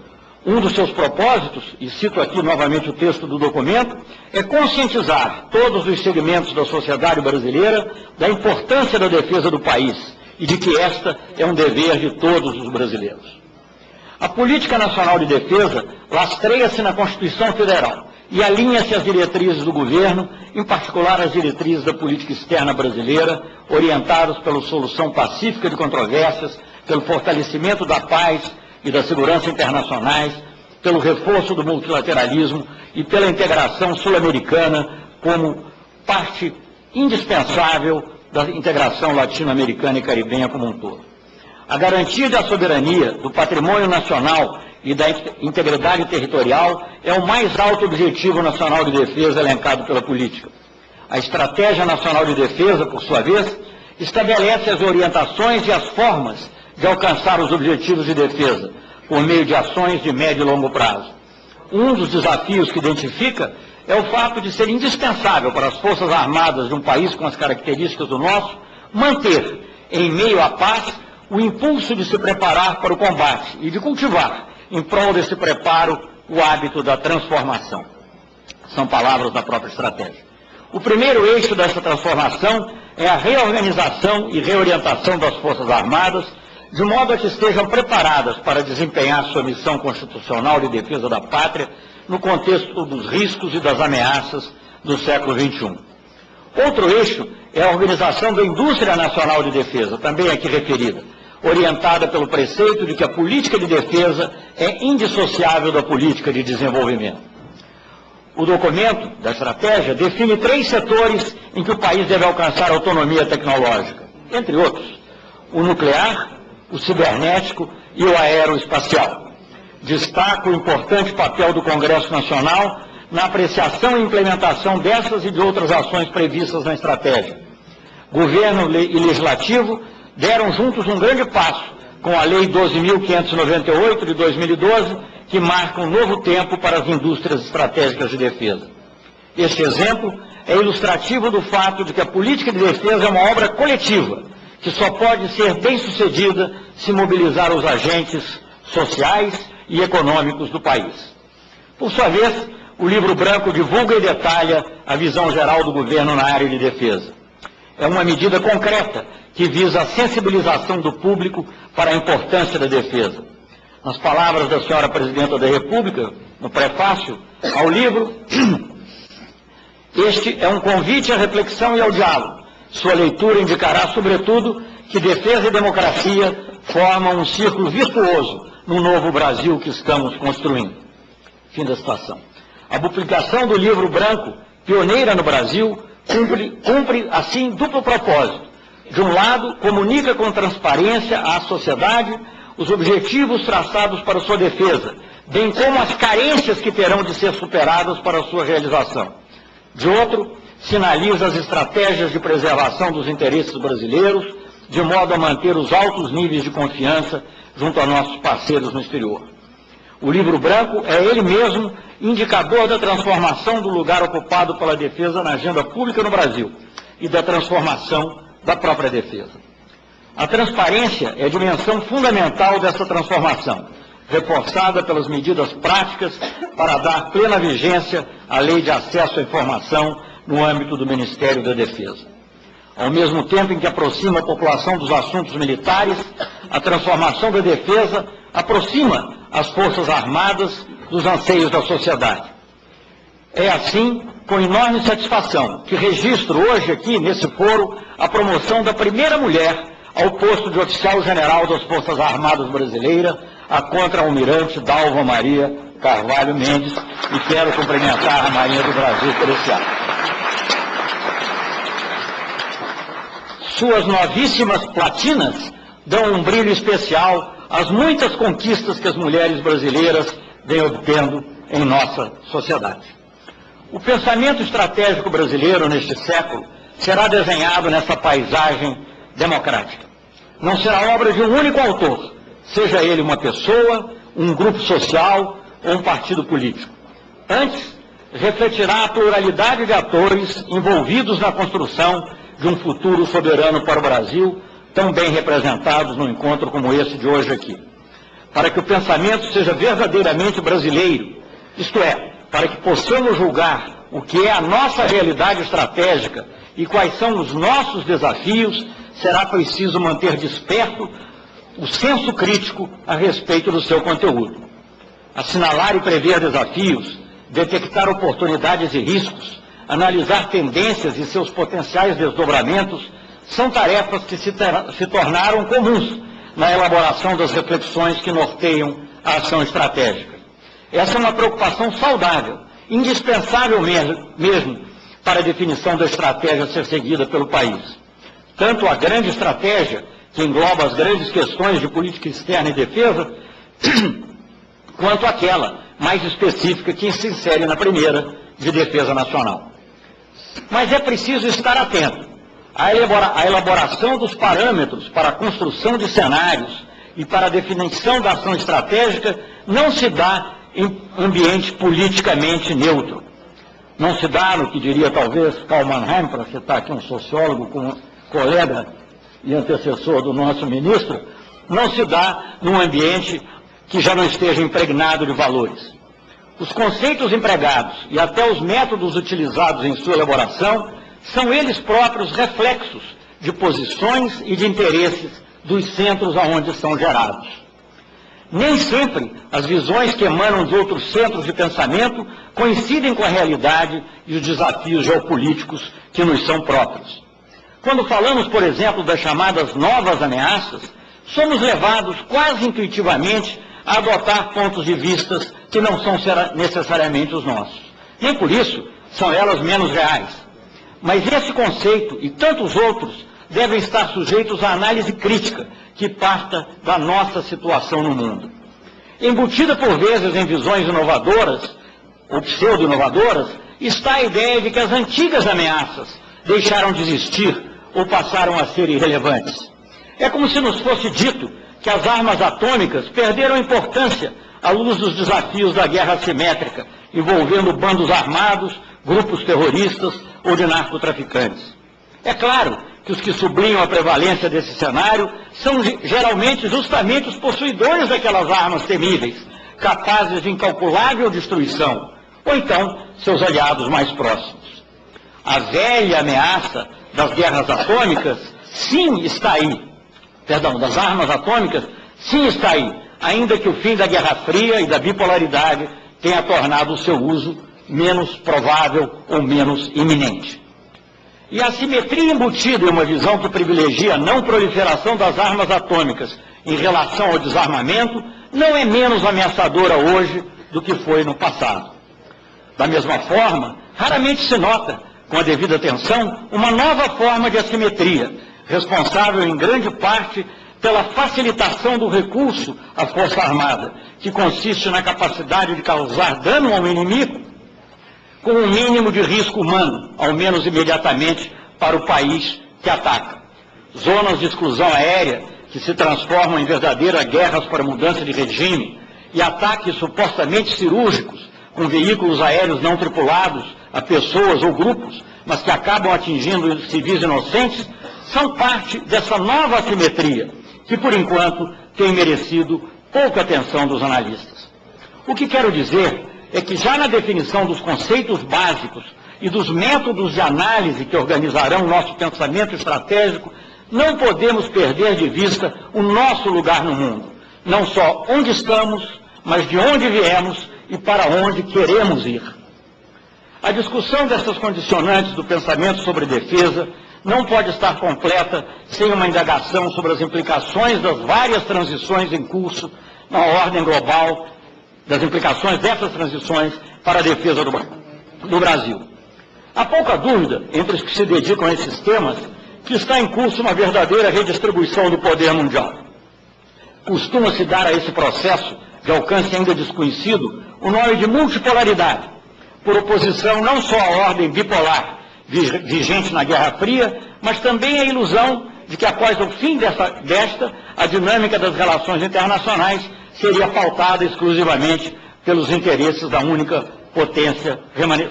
um dos seus propósitos, e cito aqui novamente o texto do documento, é conscientizar todos os segmentos da sociedade brasileira da importância da defesa do país e de que esta é um dever de todos os brasileiros. A Política Nacional de Defesa lastreia-se na Constituição Federal e alinha-se às diretrizes do governo, em particular as diretrizes da política externa brasileira, orientadas pela solução pacífica de controvérsias, pelo fortalecimento da paz e da segurança internacionais, pelo reforço do multilateralismo e pela integração sul-americana como parte indispensável da integração latino-americana e caribenha como um todo. A garantia da soberania, do patrimônio nacional e da integridade territorial é o mais alto objetivo nacional de defesa elencado pela política. A Estratégia Nacional de Defesa, por sua vez, estabelece as orientações e as formas de alcançar os objetivos de defesa, por meio de ações de médio e longo prazo. Um dos desafios que identifica é o fato de ser indispensável para as Forças Armadas de um país com as características do nosso, manter, em meio à paz, o impulso de se preparar para o combate e de cultivar, em prol desse preparo, o hábito da transformação. São palavras da própria estratégia. O primeiro eixo dessa transformação é a reorganização e reorientação das Forças Armadas, de modo a que estejam preparadas para desempenhar sua missão constitucional de defesa da pátria no contexto dos riscos e das ameaças do século XXI. Outro eixo é a organização da Indústria Nacional de Defesa, também aqui referida, orientada pelo preceito de que a política de defesa é indissociável da política de desenvolvimento. O documento da estratégia define 3 setores em que o país deve alcançar autonomia tecnológica, entre outros, o nuclear, o cibernético e o aeroespacial. Destaco o importante papel do Congresso Nacional na apreciação e implementação dessas e de outras ações previstas na estratégia. Governo e Legislativo deram juntos um grande passo com a Lei 12.598 de 2012, que marca um novo tempo para as indústrias estratégicas de defesa. Este exemplo é ilustrativo do fato de que a política de defesa é uma obra coletiva, que só pode ser bem-sucedida se mobilizar os agentes sociais e econômicos do país. Por sua vez, o Livro Branco divulga e detalha a visão geral do governo na área de defesa. É uma medida concreta que visa a sensibilização do público para a importância da defesa. Nas palavras da senhora Presidenta da República, no prefácio ao livro, este é um convite à reflexão e ao diálogo. Sua leitura indicará, sobretudo, que defesa e democracia formam um círculo virtuoso no novo Brasil que estamos construindo. Fim da citação. A publicação do livro branco, pioneira no Brasil, cumpre assim duplo propósito. De um lado, comunica com transparência à sociedade os objetivos traçados para sua defesa, bem como as carências que terão de ser superadas para sua realização. De outro, sinaliza as estratégias de preservação dos interesses brasileiros, de modo a manter os altos níveis de confiança junto a nossos parceiros no exterior. O livro branco é ele mesmo indicador da transformação do lugar ocupado pela defesa na agenda pública no Brasil e da transformação da própria defesa. A transparência é a dimensão fundamental dessa transformação, reforçada pelas medidas práticas para dar plena vigência à Lei de Acesso à Informação no âmbito do Ministério da Defesa. Ao mesmo tempo em que aproxima a população dos assuntos militares, a transformação da defesa aproxima as Forças Armadas dos anseios da sociedade. É assim, com enorme satisfação, que registro hoje aqui, nesse foro, a promoção da primeira mulher ao posto de oficial-general das Forças Armadas Brasileiras, a contra-almirante Dalva Maria Carvalho Mendes, e quero cumprimentar a Marinha do Brasil por esse ato. Suas novíssimas platinas dão um brilho especial às muitas conquistas que as mulheres brasileiras vêm obtendo em nossa sociedade. O pensamento estratégico brasileiro neste século será desenhado nessa paisagem democrática. Não será obra de um único autor, seja ele uma pessoa, um grupo social ou um partido político. Antes, refletirá a pluralidade de atores envolvidos na construção de um futuro soberano para o Brasil, tão bem representados num encontro como esse de hoje aqui. Para que o pensamento seja verdadeiramente brasileiro, isto é, para que possamos julgar o que é a nossa realidade estratégica e quais são os nossos desafios, será preciso manter desperto o senso crítico a respeito do seu conteúdo. Assinalar e prever desafios, detectar oportunidades e riscos, analisar tendências e seus potenciais desdobramentos, são tarefas que se tornaram comuns na elaboração das reflexões que norteiam a ação estratégica. Essa é uma preocupação saudável, indispensável mesmo para a definição da estratégia a ser seguida pelo país. Tanto a grande estratégia, que engloba as grandes questões de política externa e defesa, quanto aquela mais específica que se insere na primeira, de defesa nacional. Mas é preciso estar atento. A elaboração dos parâmetros para a construção de cenários e para a definição da ação estratégica não se dá em ambiente politicamente neutro. Não se dá no que diria talvez Karl Mannheim, para citar aqui um sociólogo, colega e antecessor do nosso ministro, não se dá num ambiente que já não esteja impregnado de valores. Os conceitos empregados e até os métodos utilizados em sua elaboração são eles próprios reflexos de posições e de interesses dos centros aonde são gerados. Nem sempre as visões que emanam de outros centros de pensamento coincidem com a realidade e os desafios geopolíticos que nos são próprios. Quando falamos, por exemplo, das chamadas novas ameaças, somos levados quase intuitivamente a adotar pontos de vista que não são necessariamente os nossos. Nem por isso são elas menos reais. Mas esse conceito e tantos outros devem estar sujeitos à análise crítica que parta da nossa situação no mundo. Embutida por vezes em visões inovadoras, ou pseudo-inovadoras, está a ideia de que as antigas ameaças deixaram de existir ou passaram a ser irrelevantes. É como se nos fosse dito que as armas atômicas perderam importância à luz dos desafios da guerra assimétrica, envolvendo bandos armados, grupos terroristas ou de narcotraficantes. É claro que os que sublinham a prevalência desse cenário são geralmente justamente os possuidores daquelas armas temíveis, capazes de incalculável destruição, ou então seus aliados mais próximos. A velha ameaça das guerras atômicas, sim, está aí. Das armas atômicas, sim, está aí, ainda que o fim da Guerra Fria e da bipolaridade tenha tornado o seu uso menos provável ou menos iminente. E a simetria embutida em uma visão que privilegia a não proliferação das armas atômicas em relação ao desarmamento não é menos ameaçadora hoje do que foi no passado. Da mesma forma, raramente se nota, com a devida atenção, uma nova forma de assimetria, responsável em grande parte pela facilitação do recurso à Força Armada, que consiste na capacidade de causar dano ao inimigo com um mínimo de risco humano, ao menos imediatamente, para o país que ataca. Zonas de exclusão aérea que se transformam em verdadeiras guerras para mudança de regime e ataques supostamente cirúrgicos com veículos aéreos não tripulados a pessoas ou grupos, mas que acabam atingindo civis inocentes, são parte dessa nova assimetria, que por enquanto tem merecido pouca atenção dos analistas. O que quero dizer é que já na definição dos conceitos básicos e dos métodos de análise que organizarão nosso pensamento estratégico, não podemos perder de vista o nosso lugar no mundo, não só onde estamos, mas de onde viemos e para onde queremos ir. A discussão dessas condicionantes do pensamento sobre defesa não pode estar completa sem uma indagação sobre as implicações das várias transições em curso na ordem global, das implicações dessas transições para a defesa do Brasil. Há pouca dúvida entre os que se dedicam a esses temas que está em curso uma verdadeira redistribuição do poder mundial. Costuma-se dar a esse processo, de alcance ainda desconhecido, o nome de multipolaridade, por oposição não só à ordem bipolar vigente na Guerra Fria, mas também à ilusão de que após o fim desta, a dinâmica das relações internacionais seria pautada exclusivamente pelos interesses da única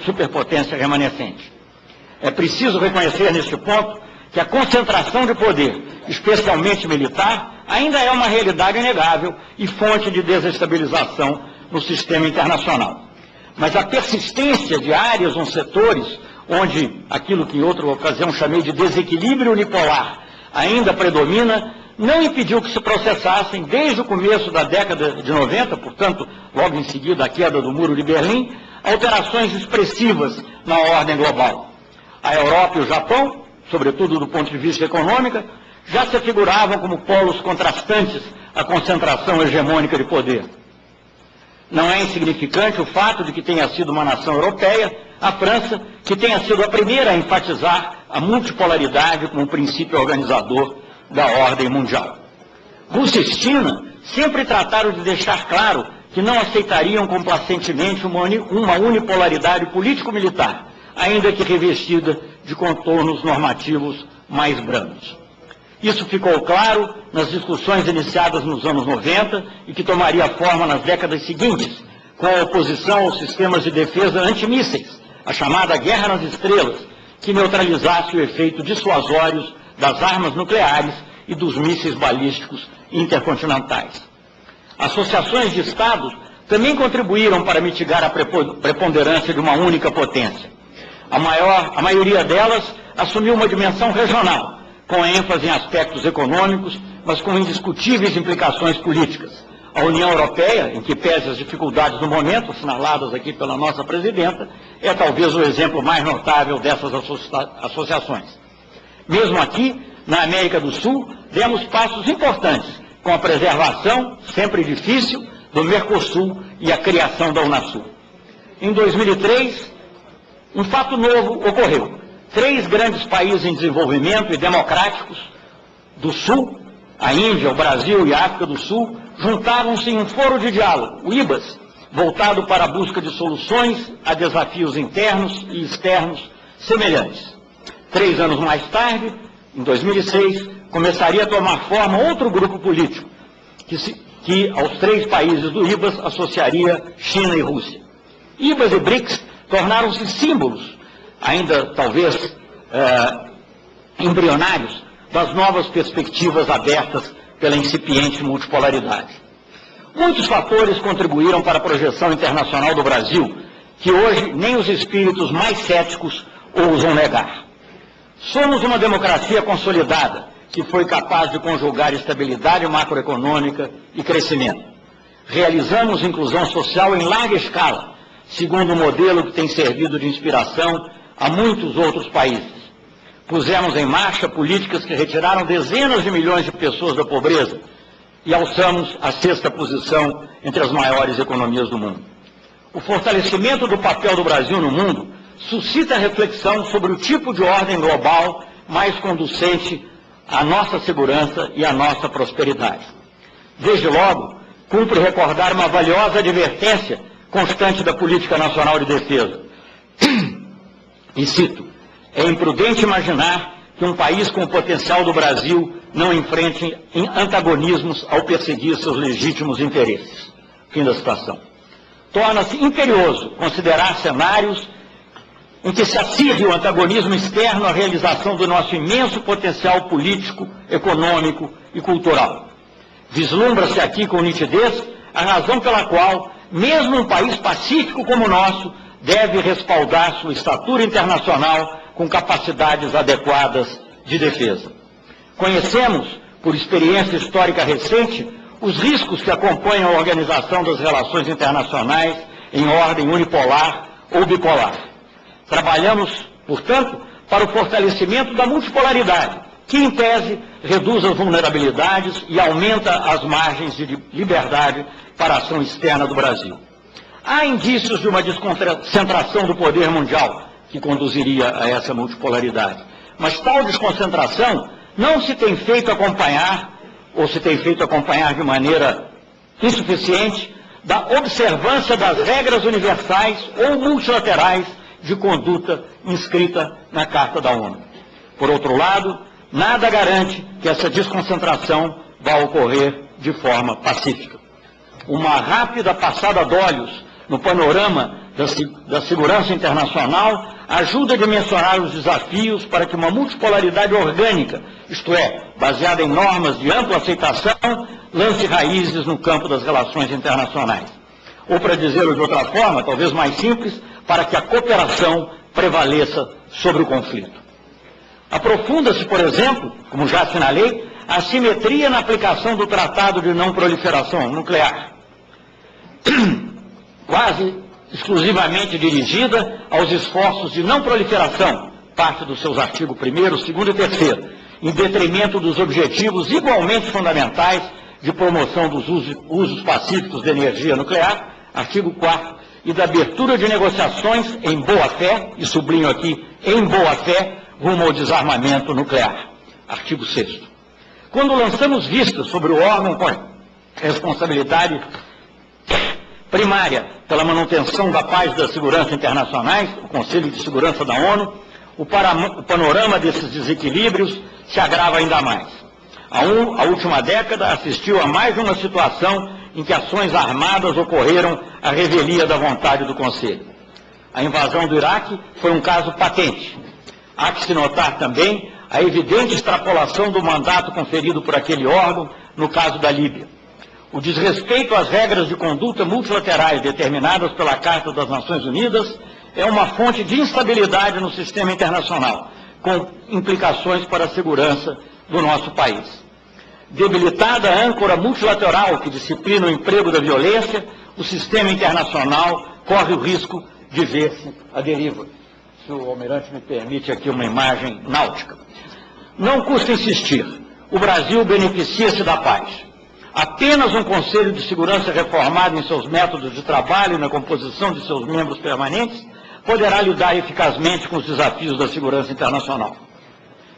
superpotência remanescente. É preciso reconhecer neste ponto que a concentração de poder, especialmente militar, ainda é uma realidade inegável e fonte de desestabilização no sistema internacional. Mas a persistência de áreas ou setores onde aquilo que em outra ocasião chamei de desequilíbrio unipolar ainda predomina, não impediu que se processassem, desde o começo da década de 90, portanto, logo em seguida a queda do Muro de Berlim, alterações expressivas na ordem global. A Europa e o Japão, sobretudo do ponto de vista econômico, já se figuravam como polos contrastantes à concentração hegemônica de poder. Não é insignificante o fato de que tenha sido uma nação europeia, a França, que tenha sido a primeira a enfatizar a multipolaridade como princípio organizador da ordem mundial. Rússia e China sempre trataram de deixar claro que não aceitariam complacentemente uma unipolaridade político-militar, ainda que revestida de contornos normativos mais brandos. Isso ficou claro nas discussões iniciadas nos anos 90 e que tomaria forma nas décadas seguintes, com a oposição aos sistemas de defesa antimísseis, a chamada Guerra nas Estrelas, que neutralizasse o efeito dissuasório das armas nucleares e dos mísseis balísticos intercontinentais. Associações de Estados também contribuíram para mitigar a preponderância de uma única potência. A maioria delas assumiu uma dimensão regional, com ênfase em aspectos econômicos, mas com indiscutíveis implicações políticas. A União Europeia, em que pese as dificuldades do momento, assinaladas aqui pela nossa presidenta, é talvez o exemplo mais notável dessas associações. Mesmo aqui, na América do Sul, demos passos importantes, com a preservação, sempre difícil, do Mercosul e a criação da Unasul. Em 2003, um fato novo ocorreu. 3 grandes países em desenvolvimento e democráticos do Sul, a Índia, o Brasil e a África do Sul, juntavam-se em um foro de diálogo, o IBAS, voltado para a busca de soluções a desafios internos e externos semelhantes. 3 anos mais tarde, em 2006, começaria a tomar forma outro grupo político, que aos 3 países do IBAS associaria China e Rússia. IBAS e BRICS tornaram-se símbolos, ainda talvez embrionários, das novas perspectivas abertas pela incipiente multipolaridade. Muitos fatores contribuíram para a projeção internacional do Brasil, que hoje nem os espíritos mais céticos ousam negar. Somos uma democracia consolidada, que foi capaz de conjugar estabilidade macroeconômica e crescimento. Realizamos inclusão social em larga escala, segundo um modelo que tem servido de inspiração a muitos outros países. Pusemos em marcha políticas que retiraram dezenas de milhões de pessoas da pobreza, e alçamos a 6ª posição entre as maiores economias do mundo. O fortalecimento do papel do Brasil no mundo suscita reflexão sobre o tipo de ordem global mais conducente à nossa segurança e à nossa prosperidade. Desde logo, cumpre recordar uma valiosa advertência constante da política nacional de defesa. E cito: é imprudente imaginar que um país com o potencial do Brasil não enfrente antagonismos ao perseguir seus legítimos interesses. Fim da citação. Torna-se imperioso considerar cenários em que se acirre o antagonismo externo à realização do nosso imenso potencial político, econômico e cultural. Vislumbra-se aqui com nitidez a razão pela qual, mesmo um país pacífico como o nosso, deve respaldar sua estatura internacional com capacidades adequadas de defesa. Conhecemos, por experiência histórica recente, os riscos que acompanham a organização das relações internacionais em ordem unipolar ou bipolar. Trabalhamos, portanto, para o fortalecimento da multipolaridade, que, em tese, reduz as vulnerabilidades e aumenta as margens de liberdade para a ação externa do Brasil. Há indícios de uma desconcentração do poder mundial que conduziria a essa multipolaridade, mas tal desconcentração não se tem feito acompanhar, ou se tem feito acompanhar de maneira insuficiente, da observância das regras universais ou multilaterais de conduta inscrita na Carta da ONU. Por outro lado, nada garante que essa desconcentração vá ocorrer de forma pacífica. Uma rápida passada de olhos no panorama da segurança internacional ajuda a dimensionar os desafios para que uma multipolaridade orgânica, isto é, baseada em normas de ampla aceitação, lance raízes no campo das relações internacionais. Ou, para dizê-lo de outra forma, talvez mais simples, para que a cooperação prevaleça sobre o conflito. Aprofunda-se, por exemplo, como já assinalei, a assimetria na aplicação do Tratado de Não Proliferação Nuclear, quase exclusivamente dirigida aos esforços de não proliferação, parte dos seus artigos 1º, 2º e 3º, em detrimento dos objetivos igualmente fundamentais de promoção dos usos pacíficos de energia nuclear, artigo 4º, e da abertura de negociações em boa-fé, e sublinho aqui, em boa-fé, rumo ao desarmamento nuclear, artigo 6º. Quando lançamos vistas sobre o órgão com responsabilidade primária pela manutenção da paz e da segurança internacionais, o Conselho de Segurança da ONU, o panorama desses desequilíbrios se agrava ainda mais. A última década assistiu a mais uma situação em que ações armadas ocorreram à revelia da vontade do Conselho. A invasão do Iraque foi um caso patente. Há que se notar também a evidente extrapolação do mandato conferido por aquele órgão no caso da Líbia. O desrespeito às regras de conduta multilaterais determinadas pela Carta das Nações Unidas é uma fonte de instabilidade no sistema internacional, com implicações para a segurança do nosso país. Debilitada a âncora multilateral que disciplina o emprego da violência, o sistema internacional corre o risco de ver-se à deriva. Se o almirante me permite aqui uma imagem náutica. Não custa insistir, o Brasil beneficia-se da paz. Apenas um Conselho de Segurança reformado em seus métodos de trabalho e na composição de seus membros permanentes poderá lidar eficazmente com os desafios da segurança internacional.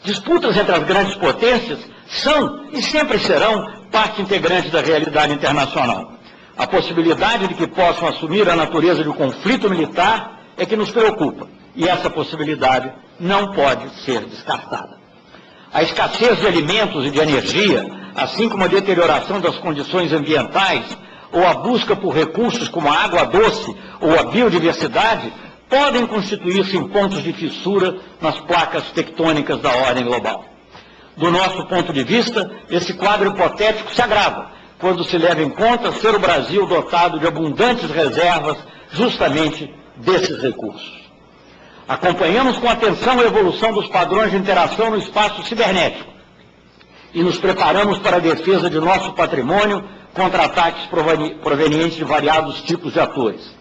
Disputas entre as grandes potências são e sempre serão parte integrante da realidade internacional. A possibilidade de que possam assumir a natureza de um conflito militar é que nos preocupa, e essa possibilidade não pode ser descartada. A escassez de alimentos e de energia, assim como a deterioração das condições ambientais ou a busca por recursos como a água doce ou a biodiversidade, podem constituir-se em pontos de fissura nas placas tectônicas da ordem global. Do nosso ponto de vista, esse quadro hipotético se agrava quando se leva em conta ser o Brasil dotado de abundantes reservas justamente desses recursos. Acompanhamos com atenção a evolução dos padrões de interação no espaço cibernético e nos preparamos para a defesa de nosso patrimônio contra ataques provenientes de variados tipos de atores.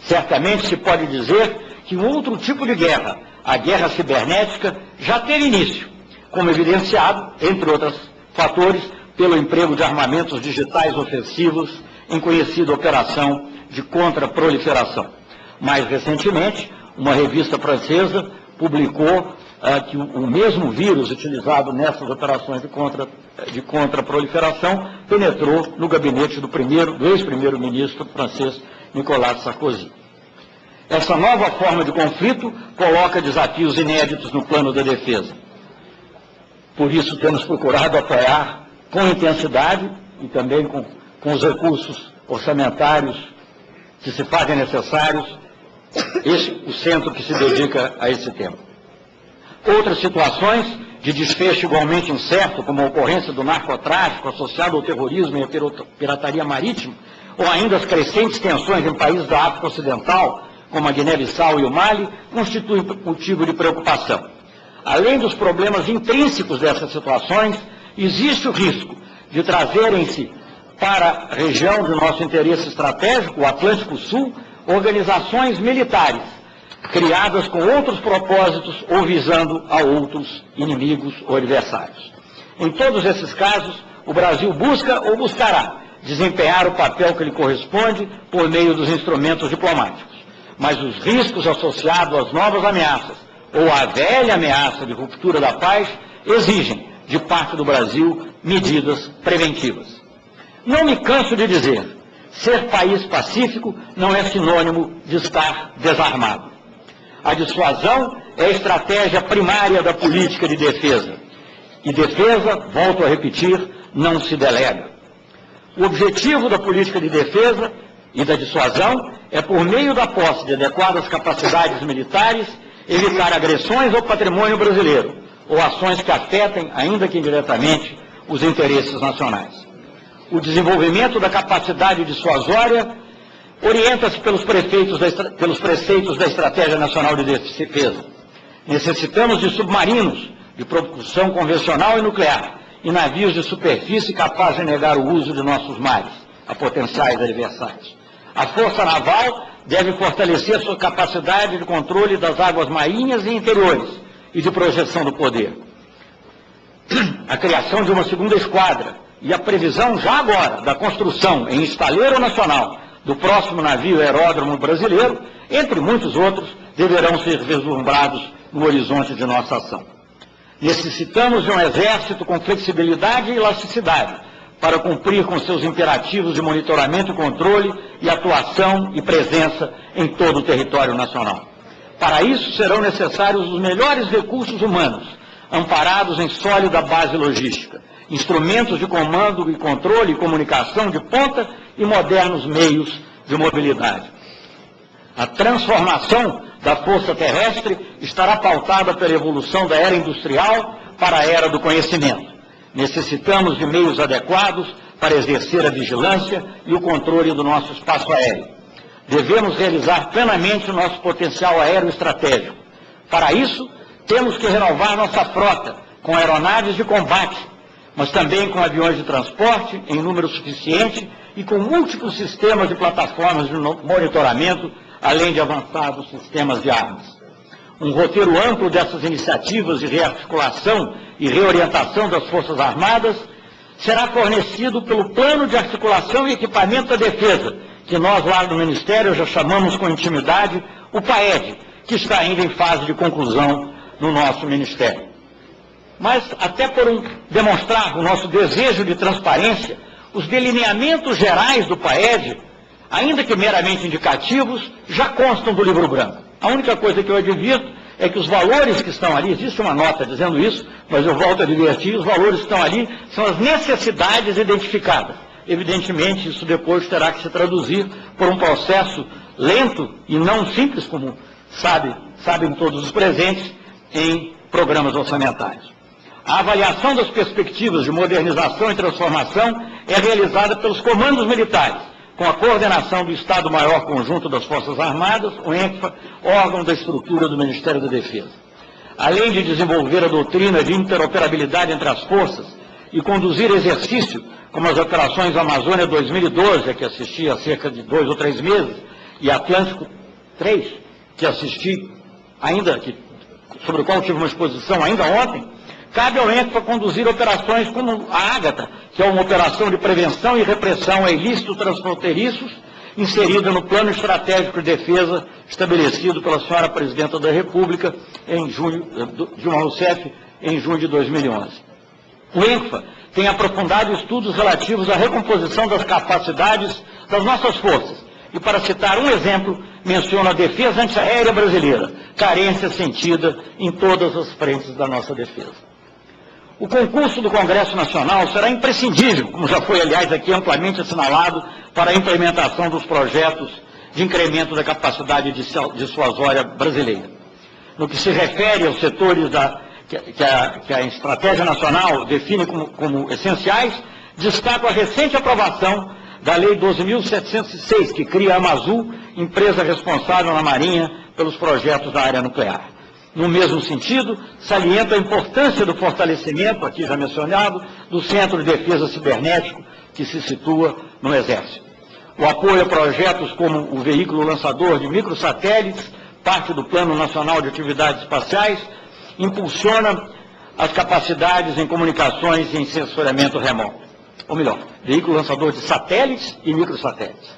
Certamente se pode dizer que um outro tipo de guerra, a guerra cibernética, já teve início, como evidenciado, entre outros fatores, pelo emprego de armamentos digitais ofensivos em conhecida operação de contraproliferação. Mais recentemente, uma revista francesa publicou que o mesmo vírus utilizado nessas operações de contraproliferação penetrou no gabinete do ex-primeiro-ministro francês Nicolas Sarkozy. Essa nova forma de conflito coloca desafios inéditos no plano da defesa. Por isso, temos procurado apoiar com intensidade e também com os recursos orçamentários que se fazem necessários o centro que se dedica a esse tema. Outras situações de desfecho igualmente incerto, como a ocorrência do narcotráfico associado ao terrorismo e à pirataria marítima, ou ainda as crescentes tensões em países da África Ocidental, como a Guiné-Bissau e o Mali, constituem motivo de preocupação. Além dos problemas intrínsecos dessas situações, existe o risco de trazerem-se para a região de nosso interesse estratégico, o Atlântico Sul, organizações militares, criadas com outros propósitos ou visando a outros inimigos ou adversários. Em todos esses casos, o Brasil busca ou buscará desempenhar o papel que lhe corresponde por meio dos instrumentos diplomáticos. Mas os riscos associados às novas ameaças ou à velha ameaça de ruptura da paz exigem, de parte do Brasil, medidas preventivas. Não me canso de dizer, ser país pacífico não é sinônimo de estar desarmado. A dissuasão é a estratégia primária da política de defesa. E defesa, volto a repetir, não se delega. O objetivo da política de defesa e da dissuasão é, por meio da posse de adequadas capacidades militares, evitar agressões ao patrimônio brasileiro ou ações que afetem, ainda que indiretamente, os interesses nacionais. O desenvolvimento da capacidade dissuasória orienta-se pelos preceitos da Estratégia Nacional de Defesa. Necessitamos de submarinos de propulsão convencional e nuclear e navios de superfície capazes de negar o uso de nossos mares a potenciais adversários. A Força Naval deve fortalecer sua capacidade de controle das águas marinhas e interiores e de projeção do poder. A criação de uma segunda esquadra e a previsão já agora da construção em estaleiro nacional do próximo navio aeródromo brasileiro, entre muitos outros, deverão ser vislumbrados no horizonte de nossa ação. Necessitamos de um exército com flexibilidade e elasticidade para cumprir com seus imperativos de monitoramento e controle e atuação e presença em todo o território nacional. Para isso serão necessários os melhores recursos humanos, amparados em sólida base logística, instrumentos de comando e controle e comunicação de ponta e modernos meios de mobilidade. A transformação da força terrestre estará pautada pela evolução da era industrial para a era do conhecimento. Necessitamos de meios adequados para exercer a vigilância e o controle do nosso espaço aéreo. Devemos realizar plenamente o nosso potencial aéreo estratégico. Para isso, temos que renovar nossa frota com aeronaves de combate, mas também com aviões de transporte em número suficiente e com múltiplos sistemas de plataformas de monitoramento, além de avançados sistemas de armas. Um roteiro amplo dessas iniciativas de rearticulação e reorientação das Forças Armadas será fornecido pelo Plano de Articulação e Equipamento da Defesa, que nós lá no Ministério já chamamos com intimidade o PAED, que está ainda em fase de conclusão no nosso Ministério. Mas, até por demonstrar o nosso desejo de transparência, os delineamentos gerais do PAED, ainda que meramente indicativos, já constam do livro branco. A única coisa que eu advirto é que os valores que estão ali, existe uma nota dizendo isso, mas eu volto a advertir, os valores que estão ali são as necessidades identificadas. Evidentemente, isso depois terá que se traduzir por um processo lento e não simples, como sabem todos os presentes, em programas orçamentários. A avaliação das perspectivas de modernização e transformação é realizada pelos comandos militares, com a coordenação do Estado-Maior Conjunto das Forças Armadas, o ENCFA, órgão da estrutura do Ministério da Defesa. Além de desenvolver a doutrina de interoperabilidade entre as forças e conduzir exercício, como as operações Amazônia 2012, a que assisti há cerca de 2 ou 3 meses, e Atlântico 3, que assisti ainda, sobre o qual tive uma exposição ainda ontem, cabe ao ENCFA conduzir operações como a Ágata, que é uma operação de prevenção e repressão a ilícitos transfronteiriços, inserida no Plano Estratégico de Defesa estabelecido pela senhora Presidenta da República, Dilma Rousseff, em junho de 2011. O ENCFA tem aprofundado estudos relativos à recomposição das capacidades das nossas forças. E, para citar um exemplo, menciono a defesa antiaérea brasileira, carência sentida em todas as frentes da nossa defesa. O concurso do Congresso Nacional será imprescindível, como já foi, aliás, aqui amplamente assinalado, para a implementação dos projetos de incremento da capacidade dissuasória brasileira. No que se refere aos setores que a Estratégia Nacional define como essenciais, destaco a recente aprovação da Lei 12.706, que cria a Amazul, empresa responsável na Marinha pelos projetos da área nuclear. No mesmo sentido, saliento a importância do fortalecimento, aqui já mencionado, do Centro de Defesa Cibernético, que se situa no Exército. O apoio a projetos como o veículo lançador de microsatélites, parte do Plano Nacional de Atividades Espaciais, impulsiona as capacidades em comunicações e em sensoriamento remoto. Ou melhor, veículo lançador de satélites e microsatélites.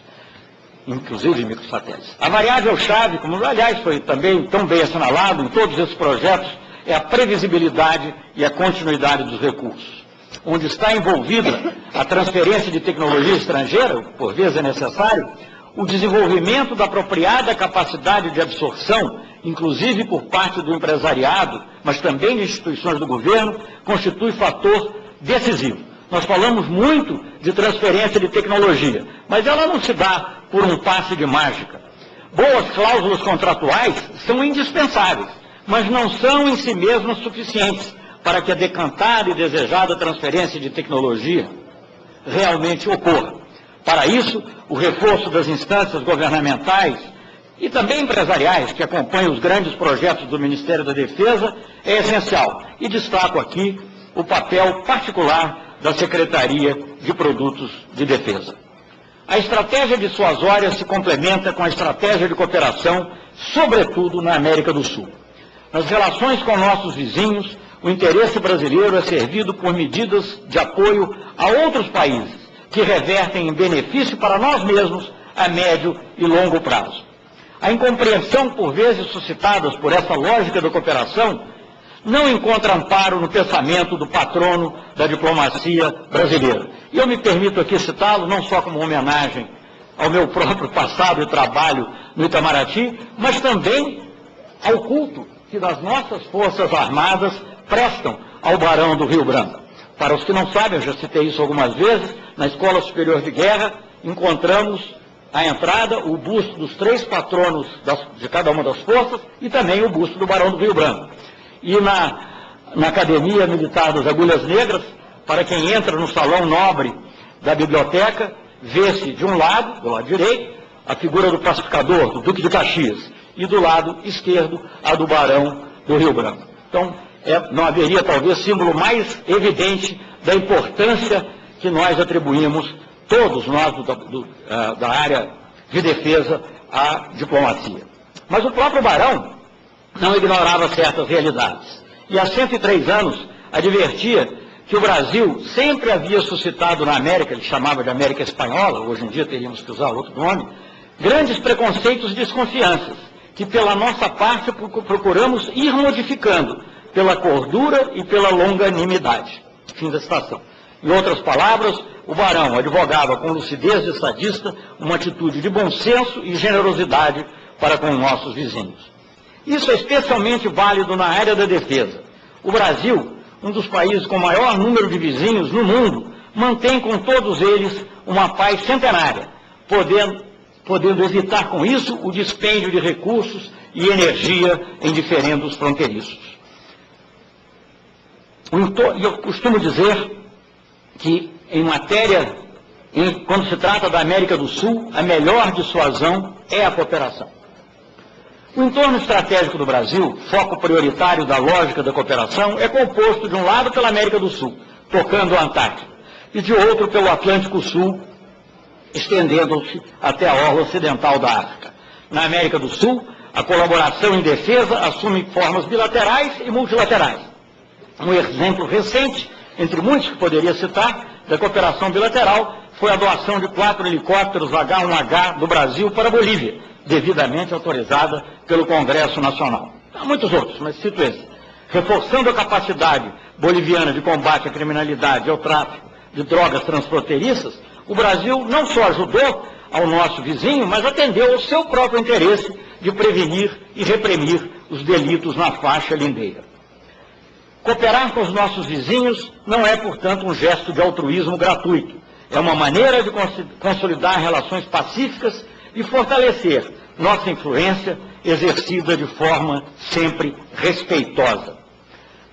Inclusive microsatélites. A variável-chave, como aliás foi também tão bem assinalado em todos esses projetos, é a previsibilidade e a continuidade dos recursos. Onde está envolvida a transferência de tecnologia estrangeira, por vezes é necessário, o desenvolvimento da apropriada capacidade de absorção, inclusive por parte do empresariado, mas também de instituições do governo, constitui fator decisivo. Nós falamos muito de transferência de tecnologia, mas ela não se dá por um passe de mágica. Boas cláusulas contratuais são indispensáveis, mas não são em si mesmas suficientes para que a decantada e desejada transferência de tecnologia realmente ocorra. Para isso, o reforço das instâncias governamentais e também empresariais que acompanham os grandes projetos do Ministério da Defesa é essencial. E destaco aqui o papel particular da Secretaria de Produtos de Defesa. A estratégia dissuasória se complementa com a estratégia de cooperação, sobretudo na América do Sul. Nas relações com nossos vizinhos, o interesse brasileiro é servido por medidas de apoio a outros países, que revertem em benefício para nós mesmos a médio e longo prazo. A incompreensão, por vezes, suscitadas por essa lógica da cooperação, não encontra amparo no pensamento do patrono da diplomacia brasileira. E eu me permito aqui citá-lo, não só como homenagem ao meu próprio passado e trabalho no Itamaraty, mas também ao culto que das nossas Forças Armadas prestam ao Barão do Rio Branco. Para os que não sabem, eu já citei isso algumas vezes, na Escola Superior de Guerra, encontramos à entrada o busto dos 3 patronos de cada uma das forças e também o busto do Barão do Rio Branco. E na Academia Militar das Agulhas Negras, para quem entra no salão nobre da biblioteca, vê-se de um lado, do lado direito, a figura do pacificador, do Duque de Caxias, e do lado esquerdo, a do Barão do Rio Branco. Então, não haveria talvez símbolo mais evidente da importância que nós atribuímos, todos nós da área de defesa, à diplomacia. Mas o próprio Barão não ignorava certas realidades. E há 103 anos advertia que o Brasil sempre havia suscitado na América, ele chamava de América Espanhola, hoje em dia teríamos que usar outro nome, grandes preconceitos e desconfianças, que pela nossa parte procuramos ir modificando, pela cordura e pela longanimidade. Fim da citação. Em outras palavras, o Barão advogava com lucidez de estadista uma atitude de bom senso e generosidade para com nossos vizinhos. Isso é especialmente válido na área da defesa. O Brasil, um dos países com maior número de vizinhos no mundo, mantém com todos eles uma paz centenária, podendo evitar com isso o dispêndio de recursos e energia em diferendos fronteiriços. E eu costumo dizer que quando se trata da América do Sul, a melhor dissuasão é a cooperação. O entorno estratégico do Brasil, foco prioritário da lógica da cooperação, é composto de um lado pela América do Sul, tocando a Antártica, e de outro pelo Atlântico Sul, estendendo-se até a orla ocidental da África. Na América do Sul, a colaboração em defesa assume formas bilaterais e multilaterais. Um exemplo recente, entre muitos que poderia citar, da cooperação bilateral, foi a doação de 4 helicópteros H-1H do Brasil para a Bolívia, devidamente autorizada pelo Congresso Nacional. Há muitos outros, mas cito esse. Reforçando a capacidade boliviana de combate à criminalidade e ao tráfico de drogas transfronteiriças, o Brasil não só ajudou ao nosso vizinho, mas atendeu ao seu próprio interesse de prevenir e reprimir os delitos na faixa lindeira. Cooperar com os nossos vizinhos não é, portanto, um gesto de altruísmo gratuito. É uma maneira de consolidar relações pacíficas e fortalecer nossa influência exercida de forma sempre respeitosa.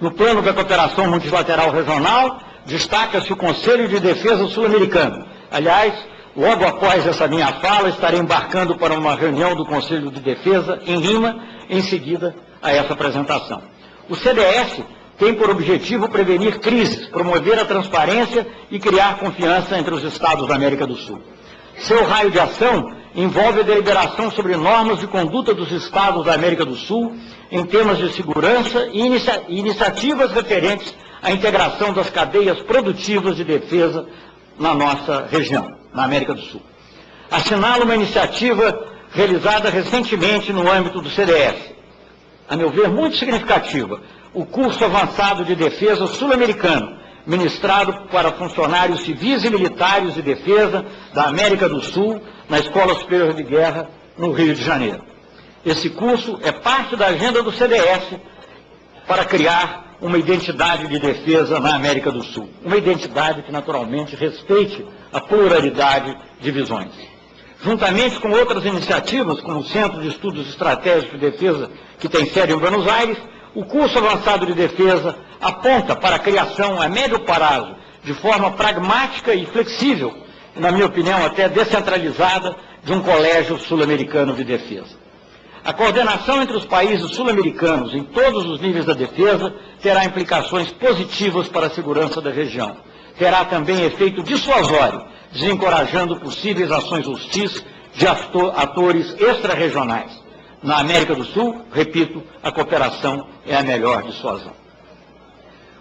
No plano da cooperação multilateral regional, destaca-se o Conselho de Defesa Sul-Americano. Aliás, logo após essa minha fala, estarei embarcando para uma reunião do Conselho de Defesa em Lima, em seguida a essa apresentação. O CDS tem por objetivo prevenir crises, promover a transparência e criar confiança entre os Estados da América do Sul. Seu raio de ação envolve a deliberação sobre normas de conduta dos Estados da América do Sul em temas de segurança e iniciativas referentes à integração das cadeias produtivas de defesa na nossa região, na América do Sul. Assinalo uma iniciativa realizada recentemente no âmbito do CDS, a meu ver muito significativa, o curso avançado de defesa sul-americano, ministrado para funcionários civis e militares de defesa da América do Sul, na Escola Superior de Guerra, no Rio de Janeiro. Esse curso é parte da agenda do CDS para criar uma identidade de defesa na América do Sul. Uma identidade que, naturalmente, respeite a pluralidade de visões. Juntamente com outras iniciativas, como o Centro de Estudos Estratégicos de Defesa, que tem sede em Buenos Aires, o curso avançado de defesa aponta para a criação a médio prazo, de forma pragmática e flexível, na minha opinião até descentralizada, de um colégio sul-americano de defesa. A coordenação entre os países sul-americanos em todos os níveis da defesa terá implicações positivas para a segurança da região. Terá também efeito dissuasório, desencorajando possíveis ações hostis de atores extra-regionais. Na América do Sul, repito, a cooperação é a melhor dissuasão.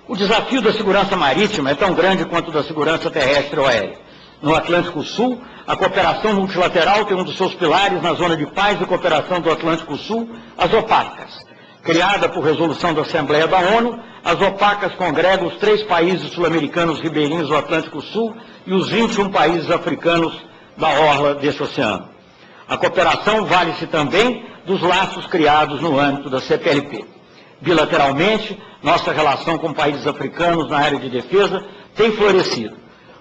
O desafio da segurança marítima é tão grande quanto o da segurança terrestre ou aérea. No Atlântico Sul, a cooperação multilateral tem um dos seus pilares na Zona de Paz e Cooperação do Atlântico Sul, as OPACAS. Criada por resolução da Assembleia da ONU, as OPACAS congregam os 3 países sul-americanos ribeirinhos do Atlântico Sul e os 21 países africanos da orla deste oceano. A cooperação vale-se também dos laços criados no âmbito da CPLP. Bilateralmente, nossa relação com países africanos na área de defesa tem florescido.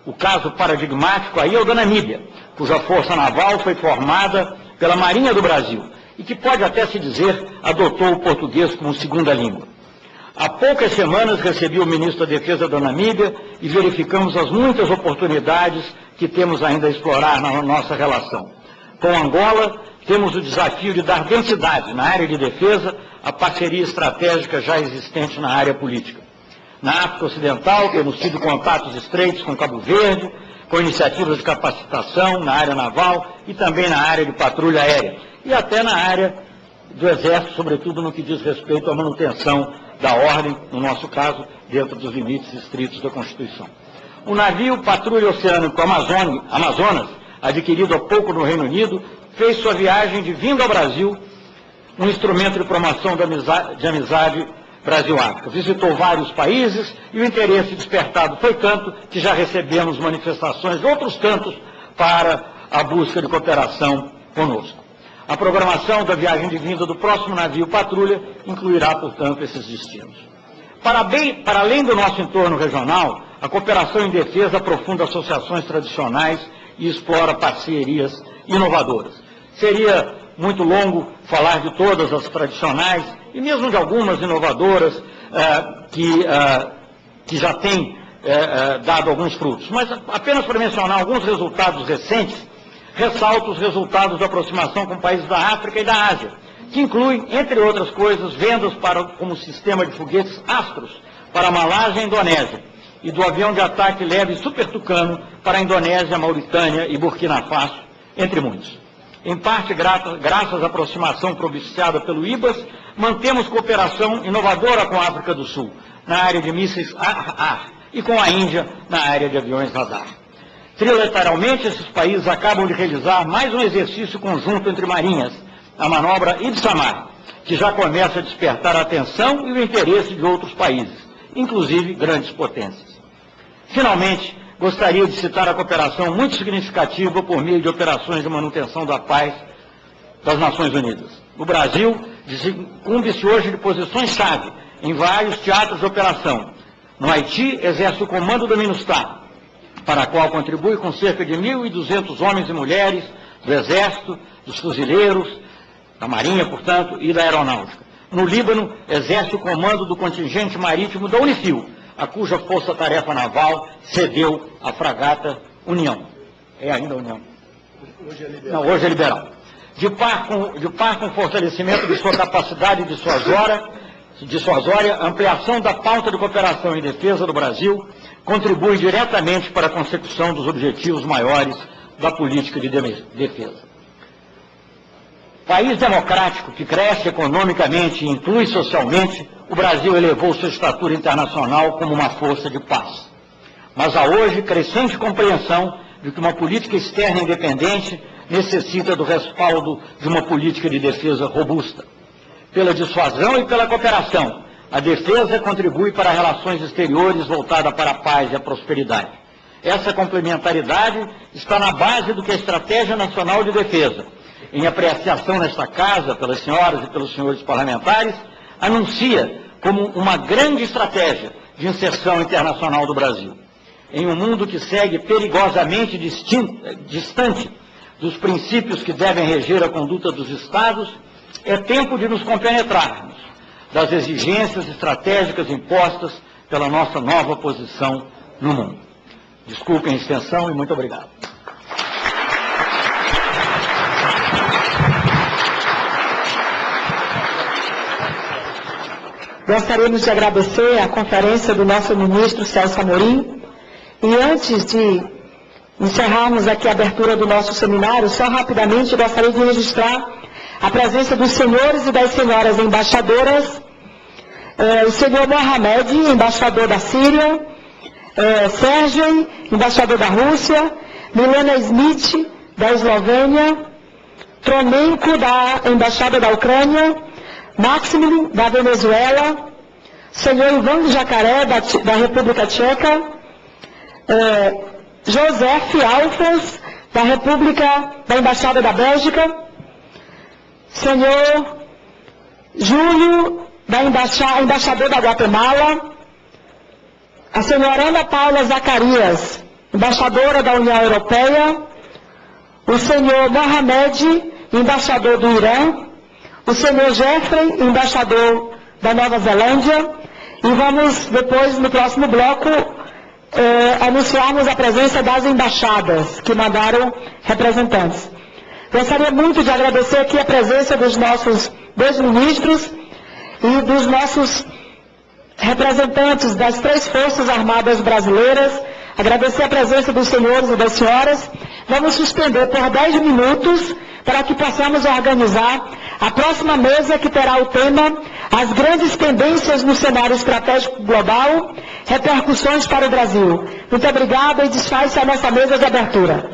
O caso paradigmático aí é o da Namíbia, cuja força naval foi formada pela Marinha do Brasil e que pode até se dizer adotou o português como segunda língua. Há poucas semanas recebi o ministro da Defesa da Namíbia e verificamos as muitas oportunidades que temos ainda a explorar na nossa relação. Com Angola, temos o desafio de dar densidade na área de defesa à parceria estratégica já existente na área política. Na África Ocidental, temos tido contatos estreitos com Cabo Verde, com iniciativas de capacitação na área naval e também na área de patrulha aérea, e até na área do Exército, sobretudo no que diz respeito à manutenção da ordem, no nosso caso, dentro dos limites estritos da Constituição. O navio Patrulha Oceânico Amazonas, adquirido há pouco no Reino Unido, fez sua viagem de vinda ao Brasil, um instrumento de promoção de amizade Brasil-África. Visitou vários países e o interesse despertado foi tanto que já recebemos manifestações de outros tantos para a busca de cooperação conosco. A programação da viagem de vinda do próximo navio Patrulha incluirá, portanto, esses destinos. Para além do nosso entorno regional, a cooperação em defesa aprofunda associações tradicionais e explora parcerias inovadoras. Seria muito longo falar de todas as tradicionais e mesmo de algumas inovadoras que já têm dado alguns frutos. Mas apenas para mencionar alguns resultados recentes, ressalto os resultados da aproximação com países da África e da Ásia, que incluem, entre outras coisas, vendas como sistema de foguetes Astros para a Malásia e a Indonésia, e do avião de ataque leve Super Tucano para a Indonésia, Mauritânia e Burkina Faso, entre muitos. Em parte, graças à aproximação propiciada pelo IBAS, mantemos cooperação inovadora com a África do Sul, na área de mísseis ar-ar, e com a Índia, na área de aviões radar. Trilateralmente, esses países acabam de realizar mais um exercício conjunto entre marinhas, a manobra Ibsamar, que já começa a despertar a atenção e o interesse de outros países, inclusive grandes potências. Finalmente, gostaria de citar a cooperação muito significativa por meio de operações de manutenção da paz das Nações Unidas. O Brasil incumbe-se hoje de posições-chave em vários teatros de operação. No Haiti, exerce o comando da MINUSTAH, para a qual contribui com cerca de 1.200 homens e mulheres do Exército, dos Fuzileiros, da Marinha, portanto, e da Aeronáutica. No Líbano, exerce o comando do contingente marítimo da UNIFIL, a cuja força-tarefa naval cedeu à fragata União. É ainda a União? Hoje é liberal. Não, hoje é liberal. De par com o fortalecimento de sua capacidade dissuasória, a ampliação da pauta de cooperação em defesa do Brasil contribui diretamente para a consecução dos objetivos maiores da política de defesa. País democrático que cresce economicamente e inclui socialmente, o Brasil elevou sua estatura internacional como uma força de paz. Mas há hoje crescente compreensão de que uma política externa independente necessita do respaldo de uma política de defesa robusta. Pela dissuasão e pela cooperação, a defesa contribui para relações exteriores voltadas para a paz e a prosperidade. Essa complementaridade está na base do que a Estratégia Nacional de Defesa, em apreciação nesta casa pelas senhoras e pelos senhores parlamentares, anuncia como uma grande estratégia de inserção internacional do Brasil. Em um mundo que segue perigosamente distante dos princípios que devem reger a conduta dos Estados, é tempo de nos compenetrarmos das exigências estratégicas impostas pela nossa nova posição no mundo. Desculpem a extensão e muito obrigado. Gostaríamos de agradecer a conferência do nosso ministro Celso Amorim. E antes de encerrarmos aqui a abertura do nosso seminário, só rapidamente gostaria de registrar a presença dos senhores e das senhoras embaixadoras, o senhor Mohamed, embaixador da Síria, Sérgio, embaixador da Rússia, Milena Smith, da Eslovênia, Tronenko, da Embaixada da Ucrânia, Maximilian, da Venezuela, senhor Ivan Jacaré, da República Tcheca, Josef Alfons, da Embaixada da Bélgica, senhor Júlio, embaixador da Guatemala, a senhora Ana Paula Zacarias, embaixadora da União Europeia, o senhor Mohamed, embaixador do Irã, o senhor Jeffrey, embaixador da Nova Zelândia, e vamos depois, no próximo bloco, anunciarmos a presença das embaixadas que mandaram representantes. Gostaria muito de agradecer aqui a presença dos nossos dois ministros e dos nossos representantes das 3 Forças Armadas Brasileiras, agradecer a presença dos senhores e das senhoras. Vamos suspender por 10 minutos para que possamos organizar a próxima mesa, que terá o tema As grandes tendências no cenário estratégico global, repercussões para o Brasil. Muito obrigada e desfaz-se a nossa mesa de abertura.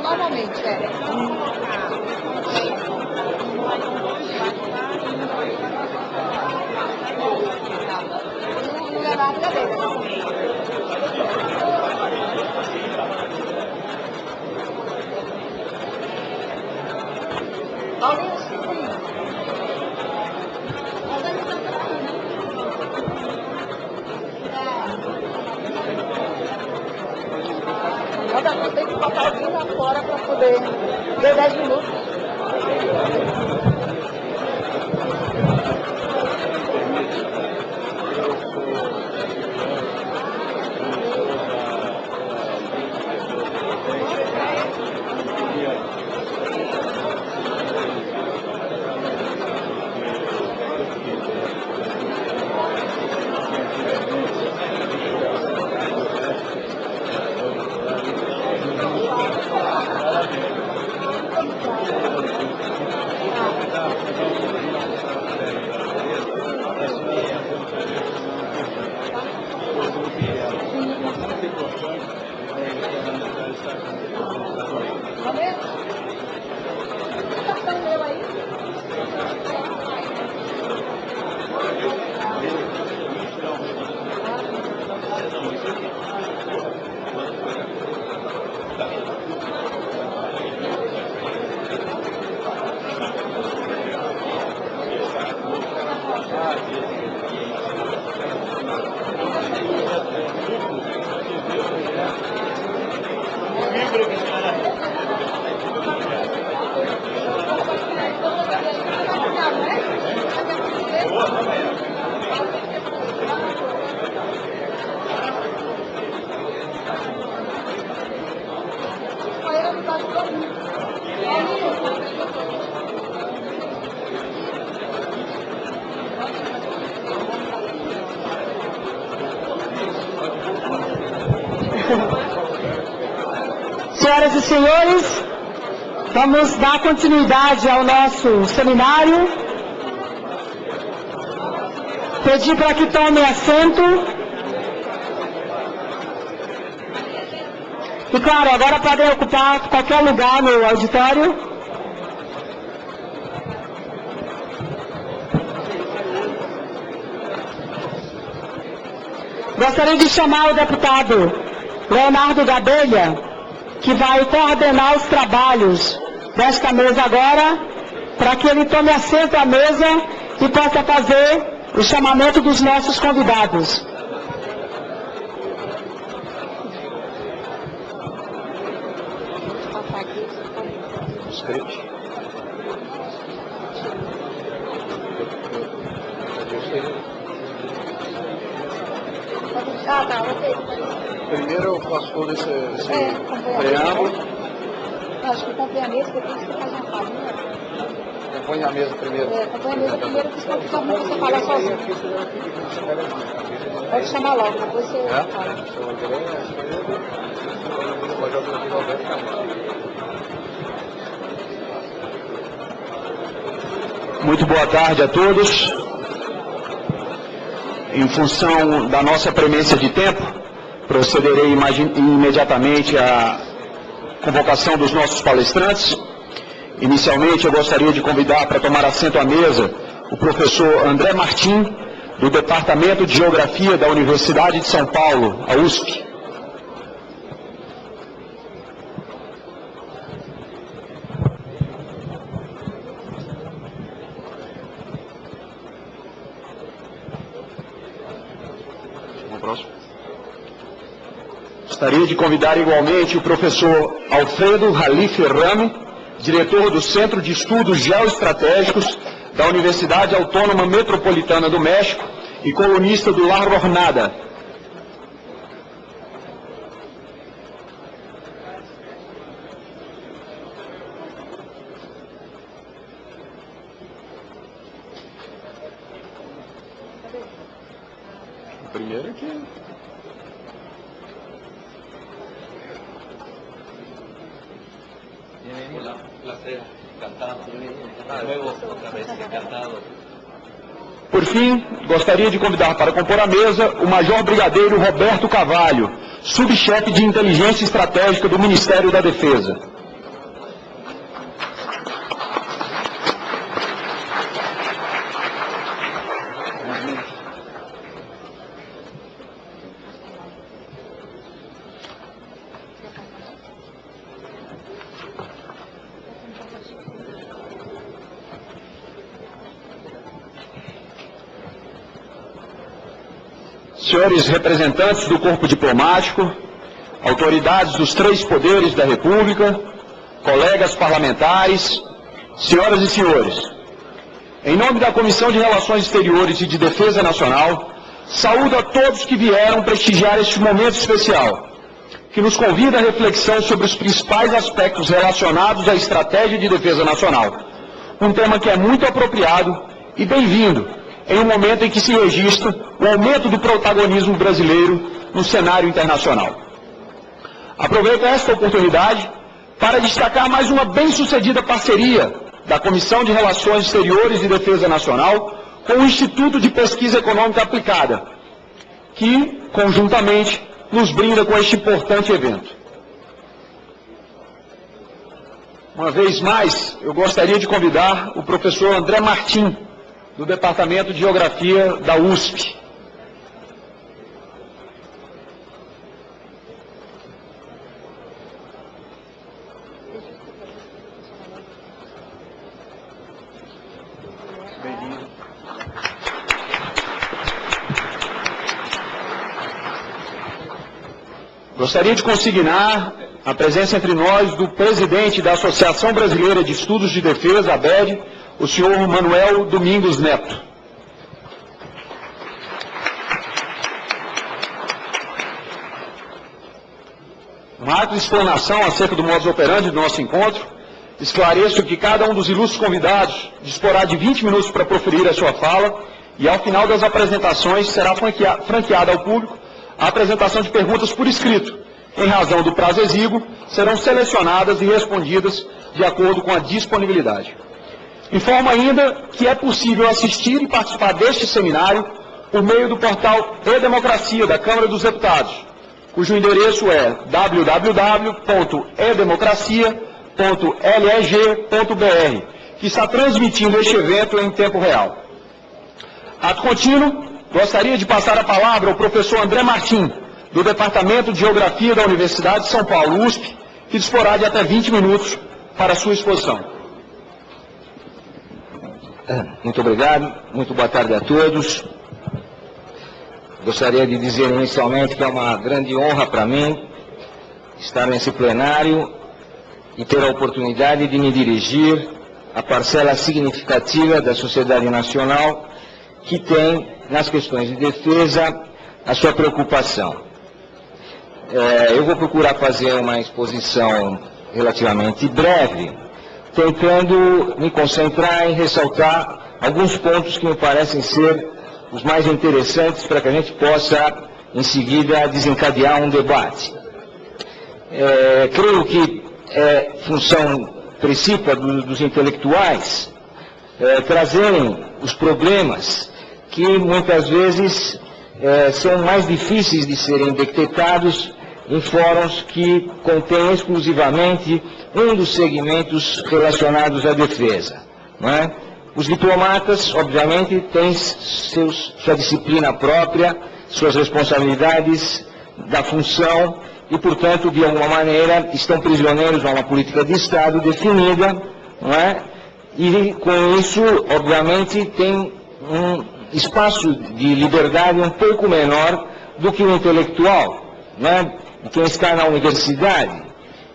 Normalmente, tem que botar alguém lá fora para poder ver 10 minutos. Senhoras e senhores, vamos dar continuidade ao nosso seminário. Pedir para que tomem assento. E claro, agora podem ocupar qualquer lugar no auditório. Gostaria de chamar o deputado Leonardo Gadelha, que vai coordenar os trabalhos desta mesa agora, para que ele tome assento à mesa e possa fazer o chamamento dos nossos convidados. Ah, tá, ok. Primeiro eu faço todo esse preâmbulo. Acho que comprei a mesa, depois você faz uma página. Compõe a mesa primeiro. Compõe a mesa primeiro, porque senão fica muito você falar sozinho. Pode chamar logo, depois você fala. Muito boa tarde a todos. Em função da nossa premência de tempo, procederei imediatamente à convocação dos nossos palestrantes. Inicialmente, eu gostaria de convidar para tomar assento à mesa o professor André Martim, do Departamento de Geografia da Universidade de São Paulo, a USP. Gostaria de convidar igualmente o professor Alfredo Halif Rami, diretor do Centro de Estudos Geoestratégicos da Universidade Autônoma Metropolitana do México e colunista do La Jornada. O primeiro aqui. Hola, placer, encantado. Luego, otra vez, encantado. Por fim, gostaria de convidar para compor a mesa o Major Brigadeiro Roberto Cavalho, subchefe de Inteligência Estratégica do Ministério da Defesa. Senhores representantes do corpo diplomático, autoridades dos três poderes da República, colegas parlamentares, senhoras e senhores, em nome da Comissão de Relações Exteriores e de Defesa Nacional, saúdo a todos que vieram prestigiar este momento especial, que nos convida à reflexão sobre os principais aspectos relacionados à estratégia de defesa nacional, um tema que é muito apropriado e bem-vindo em um momento em que se registra o aumento do protagonismo brasileiro no cenário internacional. Aproveito esta oportunidade para destacar mais uma bem-sucedida parceria da Comissão de Relações Exteriores e Defesa Nacional com o Instituto de Pesquisa Econômica Aplicada, que, conjuntamente, nos brinda com este importante evento. Uma vez mais, eu gostaria de convidar o professor André Martim, do Departamento de Geografia da USP. Gostaria de consignar a presença entre nós do presidente da Associação Brasileira de Estudos de Defesa, ABED, o senhor Manuel Domingos Neto. Uma rápida explanação acerca do modus operandi do nosso encontro. Esclareço que cada um dos ilustres convidados disporá de 20 minutos para proferir a sua fala e, ao final das apresentações, será franqueada ao público a apresentação de perguntas por escrito. Em razão do prazo exíguo, serão selecionadas e respondidas de acordo com a disponibilidade. Informo ainda que é possível assistir e participar deste seminário por meio do portal E-Democracia da Câmara dos Deputados, cujo endereço é www.edemocracia.leg.br, que está transmitindo este evento em tempo real. Ato contínuo, gostaria de passar a palavra ao professor André Martim, do Departamento de Geografia da Universidade de São Paulo, USP, que disporá de até 20 minutos para a sua exposição. Muito obrigado, muito boa tarde a todos. Gostaria de dizer inicialmente que é uma grande honra para mim estar nesse plenário e ter a oportunidade de me dirigir à parcela significativa da sociedade nacional que tem, nas questões de defesa, a sua preocupação. Eu vou procurar fazer uma exposição relativamente breve, tentando me concentrar em ressaltar alguns pontos que me parecem ser os mais interessantes para que a gente possa, em seguida, desencadear um debate. Creio que é função principal dos intelectuais trazerem os problemas que muitas vezes são mais difíceis de serem detectados em fóruns que contêm exclusivamente um dos segmentos relacionados à defesa, não é? Os diplomatas, obviamente, têm sua disciplina própria, suas responsabilidades da função e, portanto, de alguma maneira, estão prisioneiros a uma política de Estado definida, não é? E, com isso, obviamente, tem um espaço de liberdade um pouco menor do que o intelectual, não é? E quem está na universidade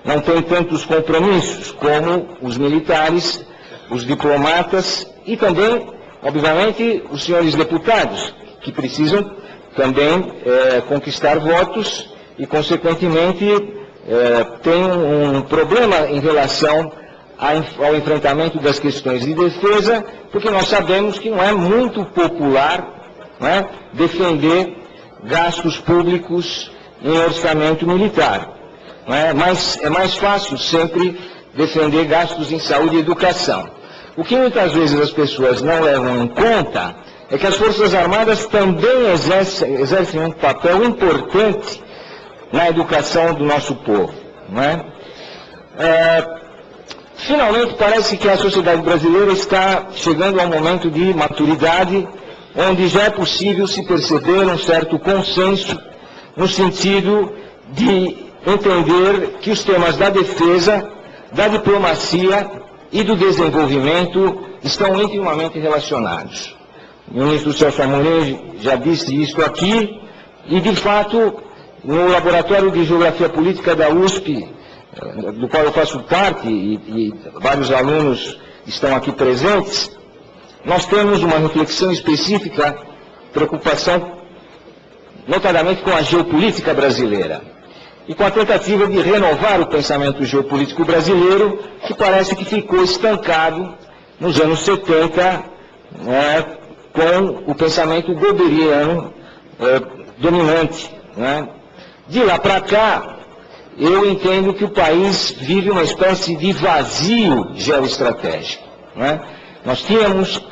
não tem tantos compromissos como os militares, os diplomatas e também, obviamente, os senhores deputados, que precisam também conquistar votos e, consequentemente, tem um problema em relação ao enfrentamento das questões de defesa, porque nós sabemos que não é muito popular, não é, defender gastos públicos em orçamento militar. Não é? Mas é mais fácil sempre defender gastos em saúde e educação. O que muitas vezes as pessoas não levam em conta é que as Forças Armadas também exercem um papel importante na educação do nosso povo. Não é? Finalmente, parece que a sociedade brasileira está chegando a um momento de maturidade, onde já é possível se perceber um certo consenso no sentido de entender que os temas da defesa, da diplomacia e do desenvolvimento estão intimamente relacionados. O ministro Celso Amorim já disse isso aqui, e de fato, no Laboratório de Geografia Política da USP, do qual eu faço parte, e vários alunos estão aqui presentes, nós temos uma reflexão específica, preocupação, notadamente com a geopolítica brasileira, e com a tentativa de renovar o pensamento geopolítico brasileiro, que parece que ficou estancado nos anos 70, né, com o pensamento goberiano dominante. Né. De lá para cá, eu entendo que o país vive uma espécie de vazio geoestratégico. Né. Nós tínhamos,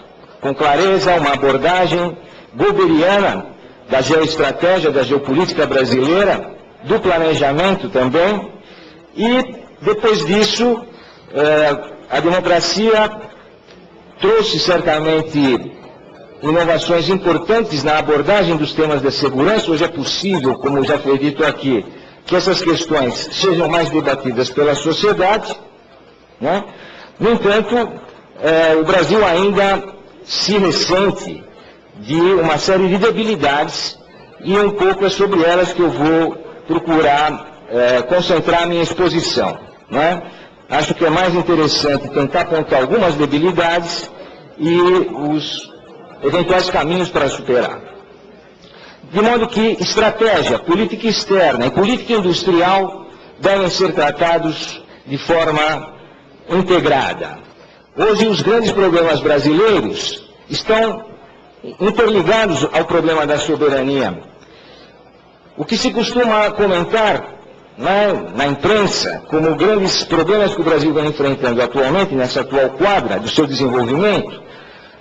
com clareza, uma abordagem goberiana da geoestratégia, da geopolítica brasileira, do planejamento também, e depois disso a democracia trouxe certamente inovações importantes na abordagem dos temas da segurança. Hoje é possível, como já foi dito aqui, que essas questões sejam mais debatidas pela sociedade, né? No entanto, o Brasil ainda se ressente de uma série de debilidades, e um pouco é sobre elas que eu vou procurar concentrar a minha exposição, né? Acho que é mais interessante tentar apontar algumas debilidades e os eventuais caminhos para superar. De modo que estratégia, política externa e política industrial devem ser tratados de forma integrada. Hoje os grandes problemas brasileiros estão interligados ao problema da soberania. O que se costuma comentar na imprensa como grandes problemas que o Brasil vem enfrentando atualmente, nessa atual quadra do seu desenvolvimento,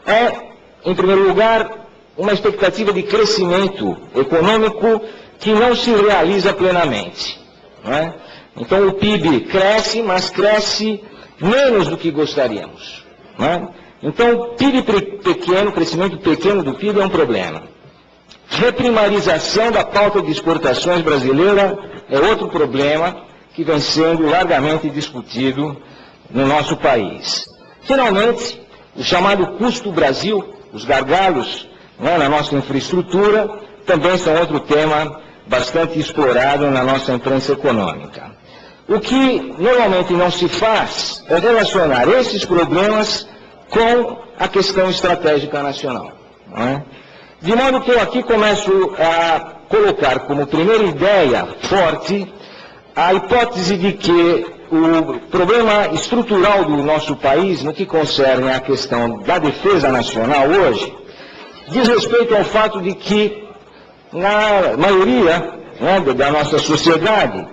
é, em primeiro lugar, uma expectativa de crescimento econômico que não se realiza plenamente, não é? Então o PIB cresce, mas cresce menos do que gostaríamos, não é? Então PIB pequeno, crescimento pequeno do PIB é um problema. Reprimarização da pauta de exportações brasileira é outro problema que vem sendo largamente discutido no nosso país. Finalmente, o chamado custo Brasil, os gargalos, né, na nossa infraestrutura, também são outro tema bastante explorado na nossa imprensa econômica. O que normalmente não se faz é relacionar esses problemas com a questão estratégica nacional, não é? De modo que eu aqui começo a colocar como primeira ideia forte a hipótese de que o problema estrutural do nosso país, no que concerne à questão da defesa nacional hoje, diz respeito ao fato de que, na maioria, né, da nossa sociedade,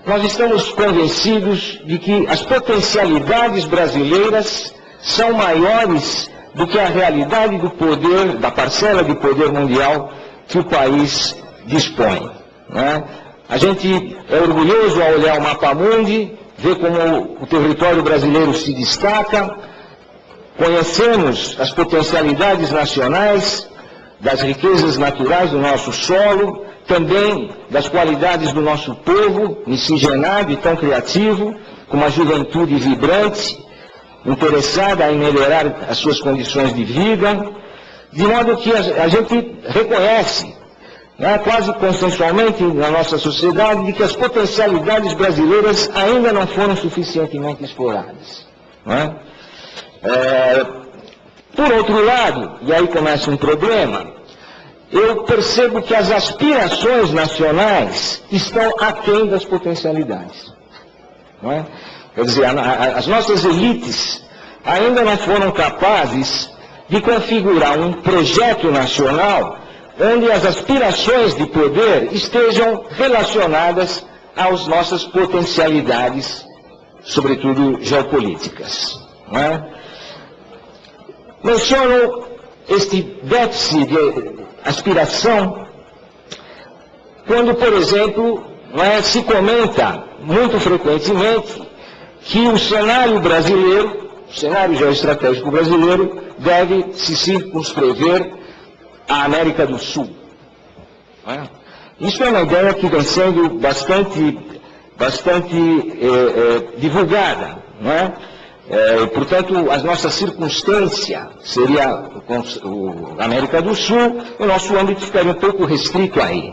nós estamos convencidos de que as potencialidades brasileiras são maiores do que a realidade do poder, da parcela de poder mundial que o país dispõe, né? A gente é orgulhoso ao olhar o mapa mundi, ver como o território brasileiro se destaca, conhecemos as potencialidades nacionais, das riquezas naturais do nosso solo, também das qualidades do nosso povo, miscigenado e tão criativo, com uma juventude vibrante, interessada em melhorar as suas condições de vida, de modo que a gente reconhece, né, quase consensualmente na nossa sociedade, de que as potencialidades brasileiras ainda não foram suficientemente exploradas, né? Por outro lado, e aí começa um problema, eu percebo que as aspirações nacionais estão aquém das potencialidades, não é? Quer dizer, as nossas elites ainda não foram capazes de configurar um projeto nacional onde as aspirações de poder estejam relacionadas às nossas potencialidades, sobretudo geopolíticas, não é? Menciono este déficit de aspiração quando, por exemplo, se comenta muito frequentemente que o cenário brasileiro, o cenário geoestratégico brasileiro, deve se circunscrever à América do Sul. Isso é uma ideia que vem sendo bastante divulgada, não é? Portanto, a nossa circunstância seria a América do Sul, o nosso âmbito ficaria um pouco restrito aí.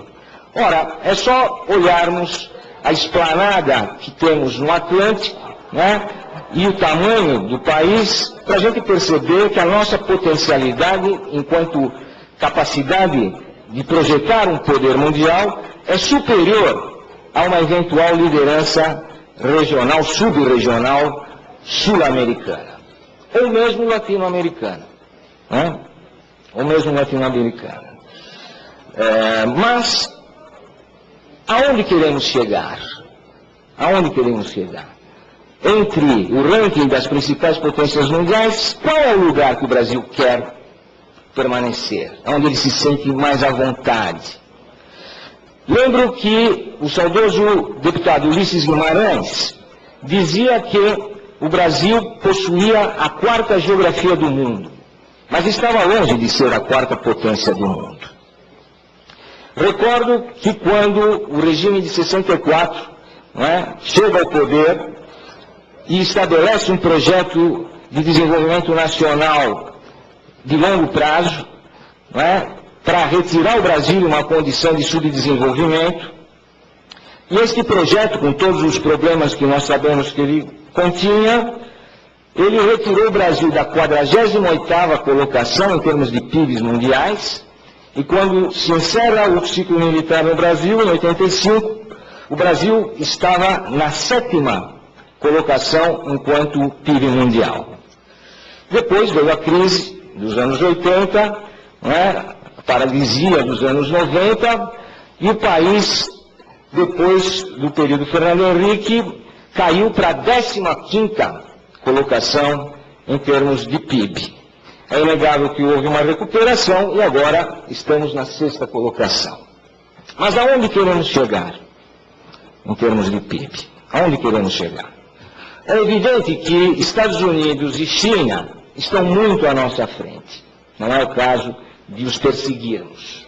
Ora, é só olharmos a esplanada que temos no Atlântico, né, e o tamanho do país, para a gente perceber que a nossa potencialidade, enquanto capacidade de projetar um poder mundial, é superior a uma eventual liderança regional, subregional, sul-americana, ou mesmo latino-americana, né? Ou mesmo latino-americana. Mas, aonde queremos chegar? Aonde queremos chegar? Entre o ranking das principais potências mundiais, qual é o lugar que o Brasil quer permanecer? Onde ele se sente mais à vontade? Lembro que o saudoso deputado Ulisses Guimarães dizia que o Brasil possuía a quarta geografia do mundo, mas estava longe de ser a quarta potência do mundo. Recordo que quando o regime de 64 chega ao poder e estabelece um projeto de desenvolvimento nacional de longo prazo, para retirar o Brasil de uma condição de subdesenvolvimento, e este projeto, com todos os problemas que nós sabemos que ele continha, ele retirou o Brasil da 48ª colocação em termos de PIBs mundiais, e quando se encerra o ciclo militar no Brasil, em 85, o Brasil estava na 7ª colocação enquanto PIB mundial. Depois veio a crise dos anos 80, a paralisia dos anos 90, e o país, depois do período Fernando Henrique, caiu para a 15ª colocação em termos de PIB. É inegável que houve uma recuperação e agora estamos na 6ª colocação. Mas aonde queremos chegar em termos de PIB? Aonde queremos chegar? É evidente que Estados Unidos e China estão muito à nossa frente. Não é o caso de os perseguirmos.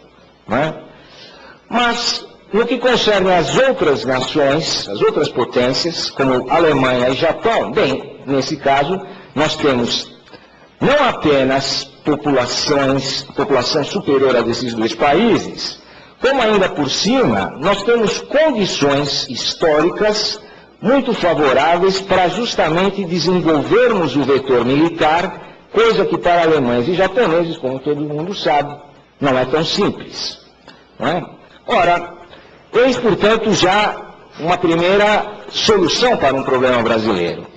Mas, no que concerne às outras nações, as outras potências, como Alemanha e Japão, bem, nesse caso, nós temos não apenas população superior a desses dois países, como ainda por cima, nós temos condições históricas muito favoráveis para justamente desenvolvermos o vetor militar, coisa que para alemães e japoneses, como todo mundo sabe, não é tão simples. Ora, eis, portanto, já uma primeira solução para um problema brasileiro,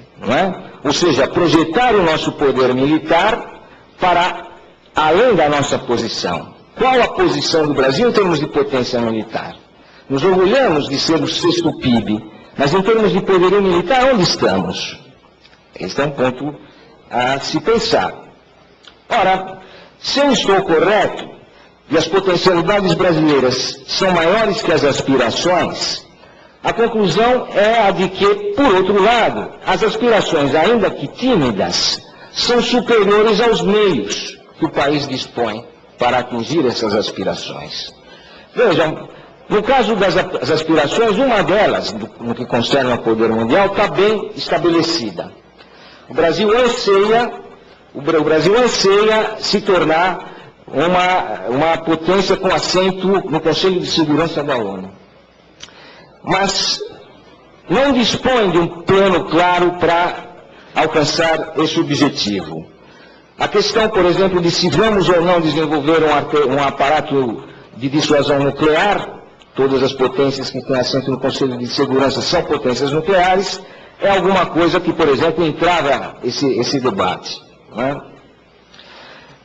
ou seja, projetar o nosso poder militar para além da nossa posição. Qual a posição do Brasil em termos de potência militar? Nos orgulhamos de ser o 6º PIB, mas em termos de poderio militar, onde estamos? Este é um ponto a se pensar. Ora, se eu estou correto, e as potencialidades brasileiras são maiores que as aspirações, a conclusão é a de que, por outro lado, as aspirações, ainda que tímidas, são superiores aos meios que o país dispõe para atingir essas aspirações. Vejam, no caso das aspirações, uma delas, no que concerne ao poder mundial, está bem estabelecida. O Brasil anseia se tornar uma potência com assento no Conselho de Segurança da ONU. Mas não dispõe de um plano claro para alcançar esse objetivo. A questão, por exemplo, de se vamos ou não desenvolver um aparato de dissuasão nuclear, todas as potências que têm assento no Conselho de Segurança são potências nucleares, é alguma coisa que, por exemplo, entrava esse debate.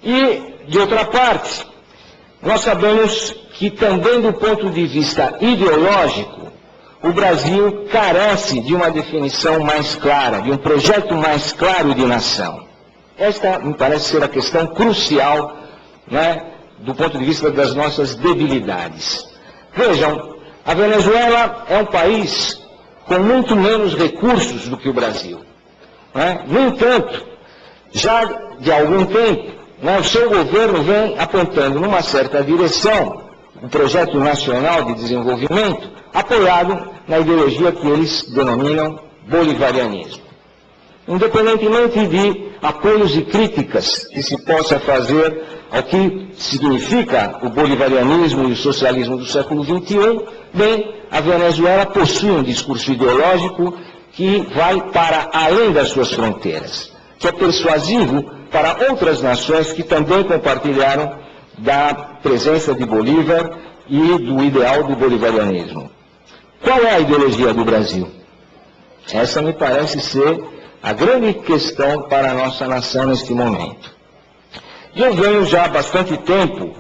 E, de outra parte, nós sabemos que também do ponto de vista ideológico, o Brasil carece de uma definição mais clara, de um projeto mais claro de nação. Esta me parece ser a questão crucial, do ponto de vista das nossas debilidades. Vejam, a Venezuela é um país com muito menos recursos do que o Brasil. No entanto, já de algum tempo, o seu governo vem apontando numa certa direção um projeto nacional de desenvolvimento apoiado na ideologia que eles denominam bolivarianismo. Independentemente de apoios e críticas que se possa fazer ao que significa o bolivarianismo e o socialismo do século XXI, bem, a Venezuela possui um discurso ideológico que vai para além das suas fronteiras, que é persuasivo para outras nações que também compartilharam da presença de Bolívar e do ideal do bolivarianismo. Qual é a ideologia do Brasil? Essa me parece ser a grande questão para a nossa nação neste momento. E eu venho já há bastante tempo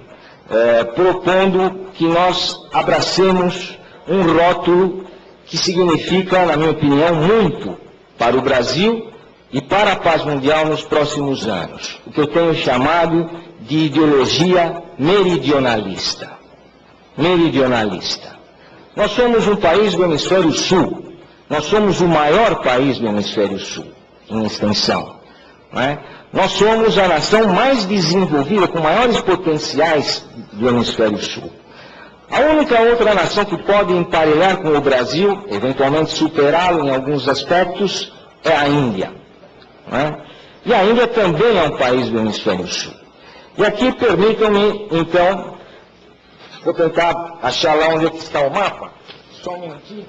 propondo que nós abracemos um rótulo que significa, na minha opinião, muito para o Brasil e para a paz mundial nos próximos anos. O que eu tenho chamado de ideologia meridionalista. Meridionalista. Nós somos um país do hemisfério sul. Nós somos o maior país do hemisfério sul. em extensão. Não é? Nós somos a nação mais desenvolvida, com maiores potenciais do hemisfério sul. A única outra nação que pode emparelhar com o Brasil, eventualmente superá-lo em alguns aspectos, é a Índia. Não é? E a Índia também é um país do hemisfério sul. E aqui permitam-me, então, vou tentar achar lá onde é que está o mapa. Só um minutinho.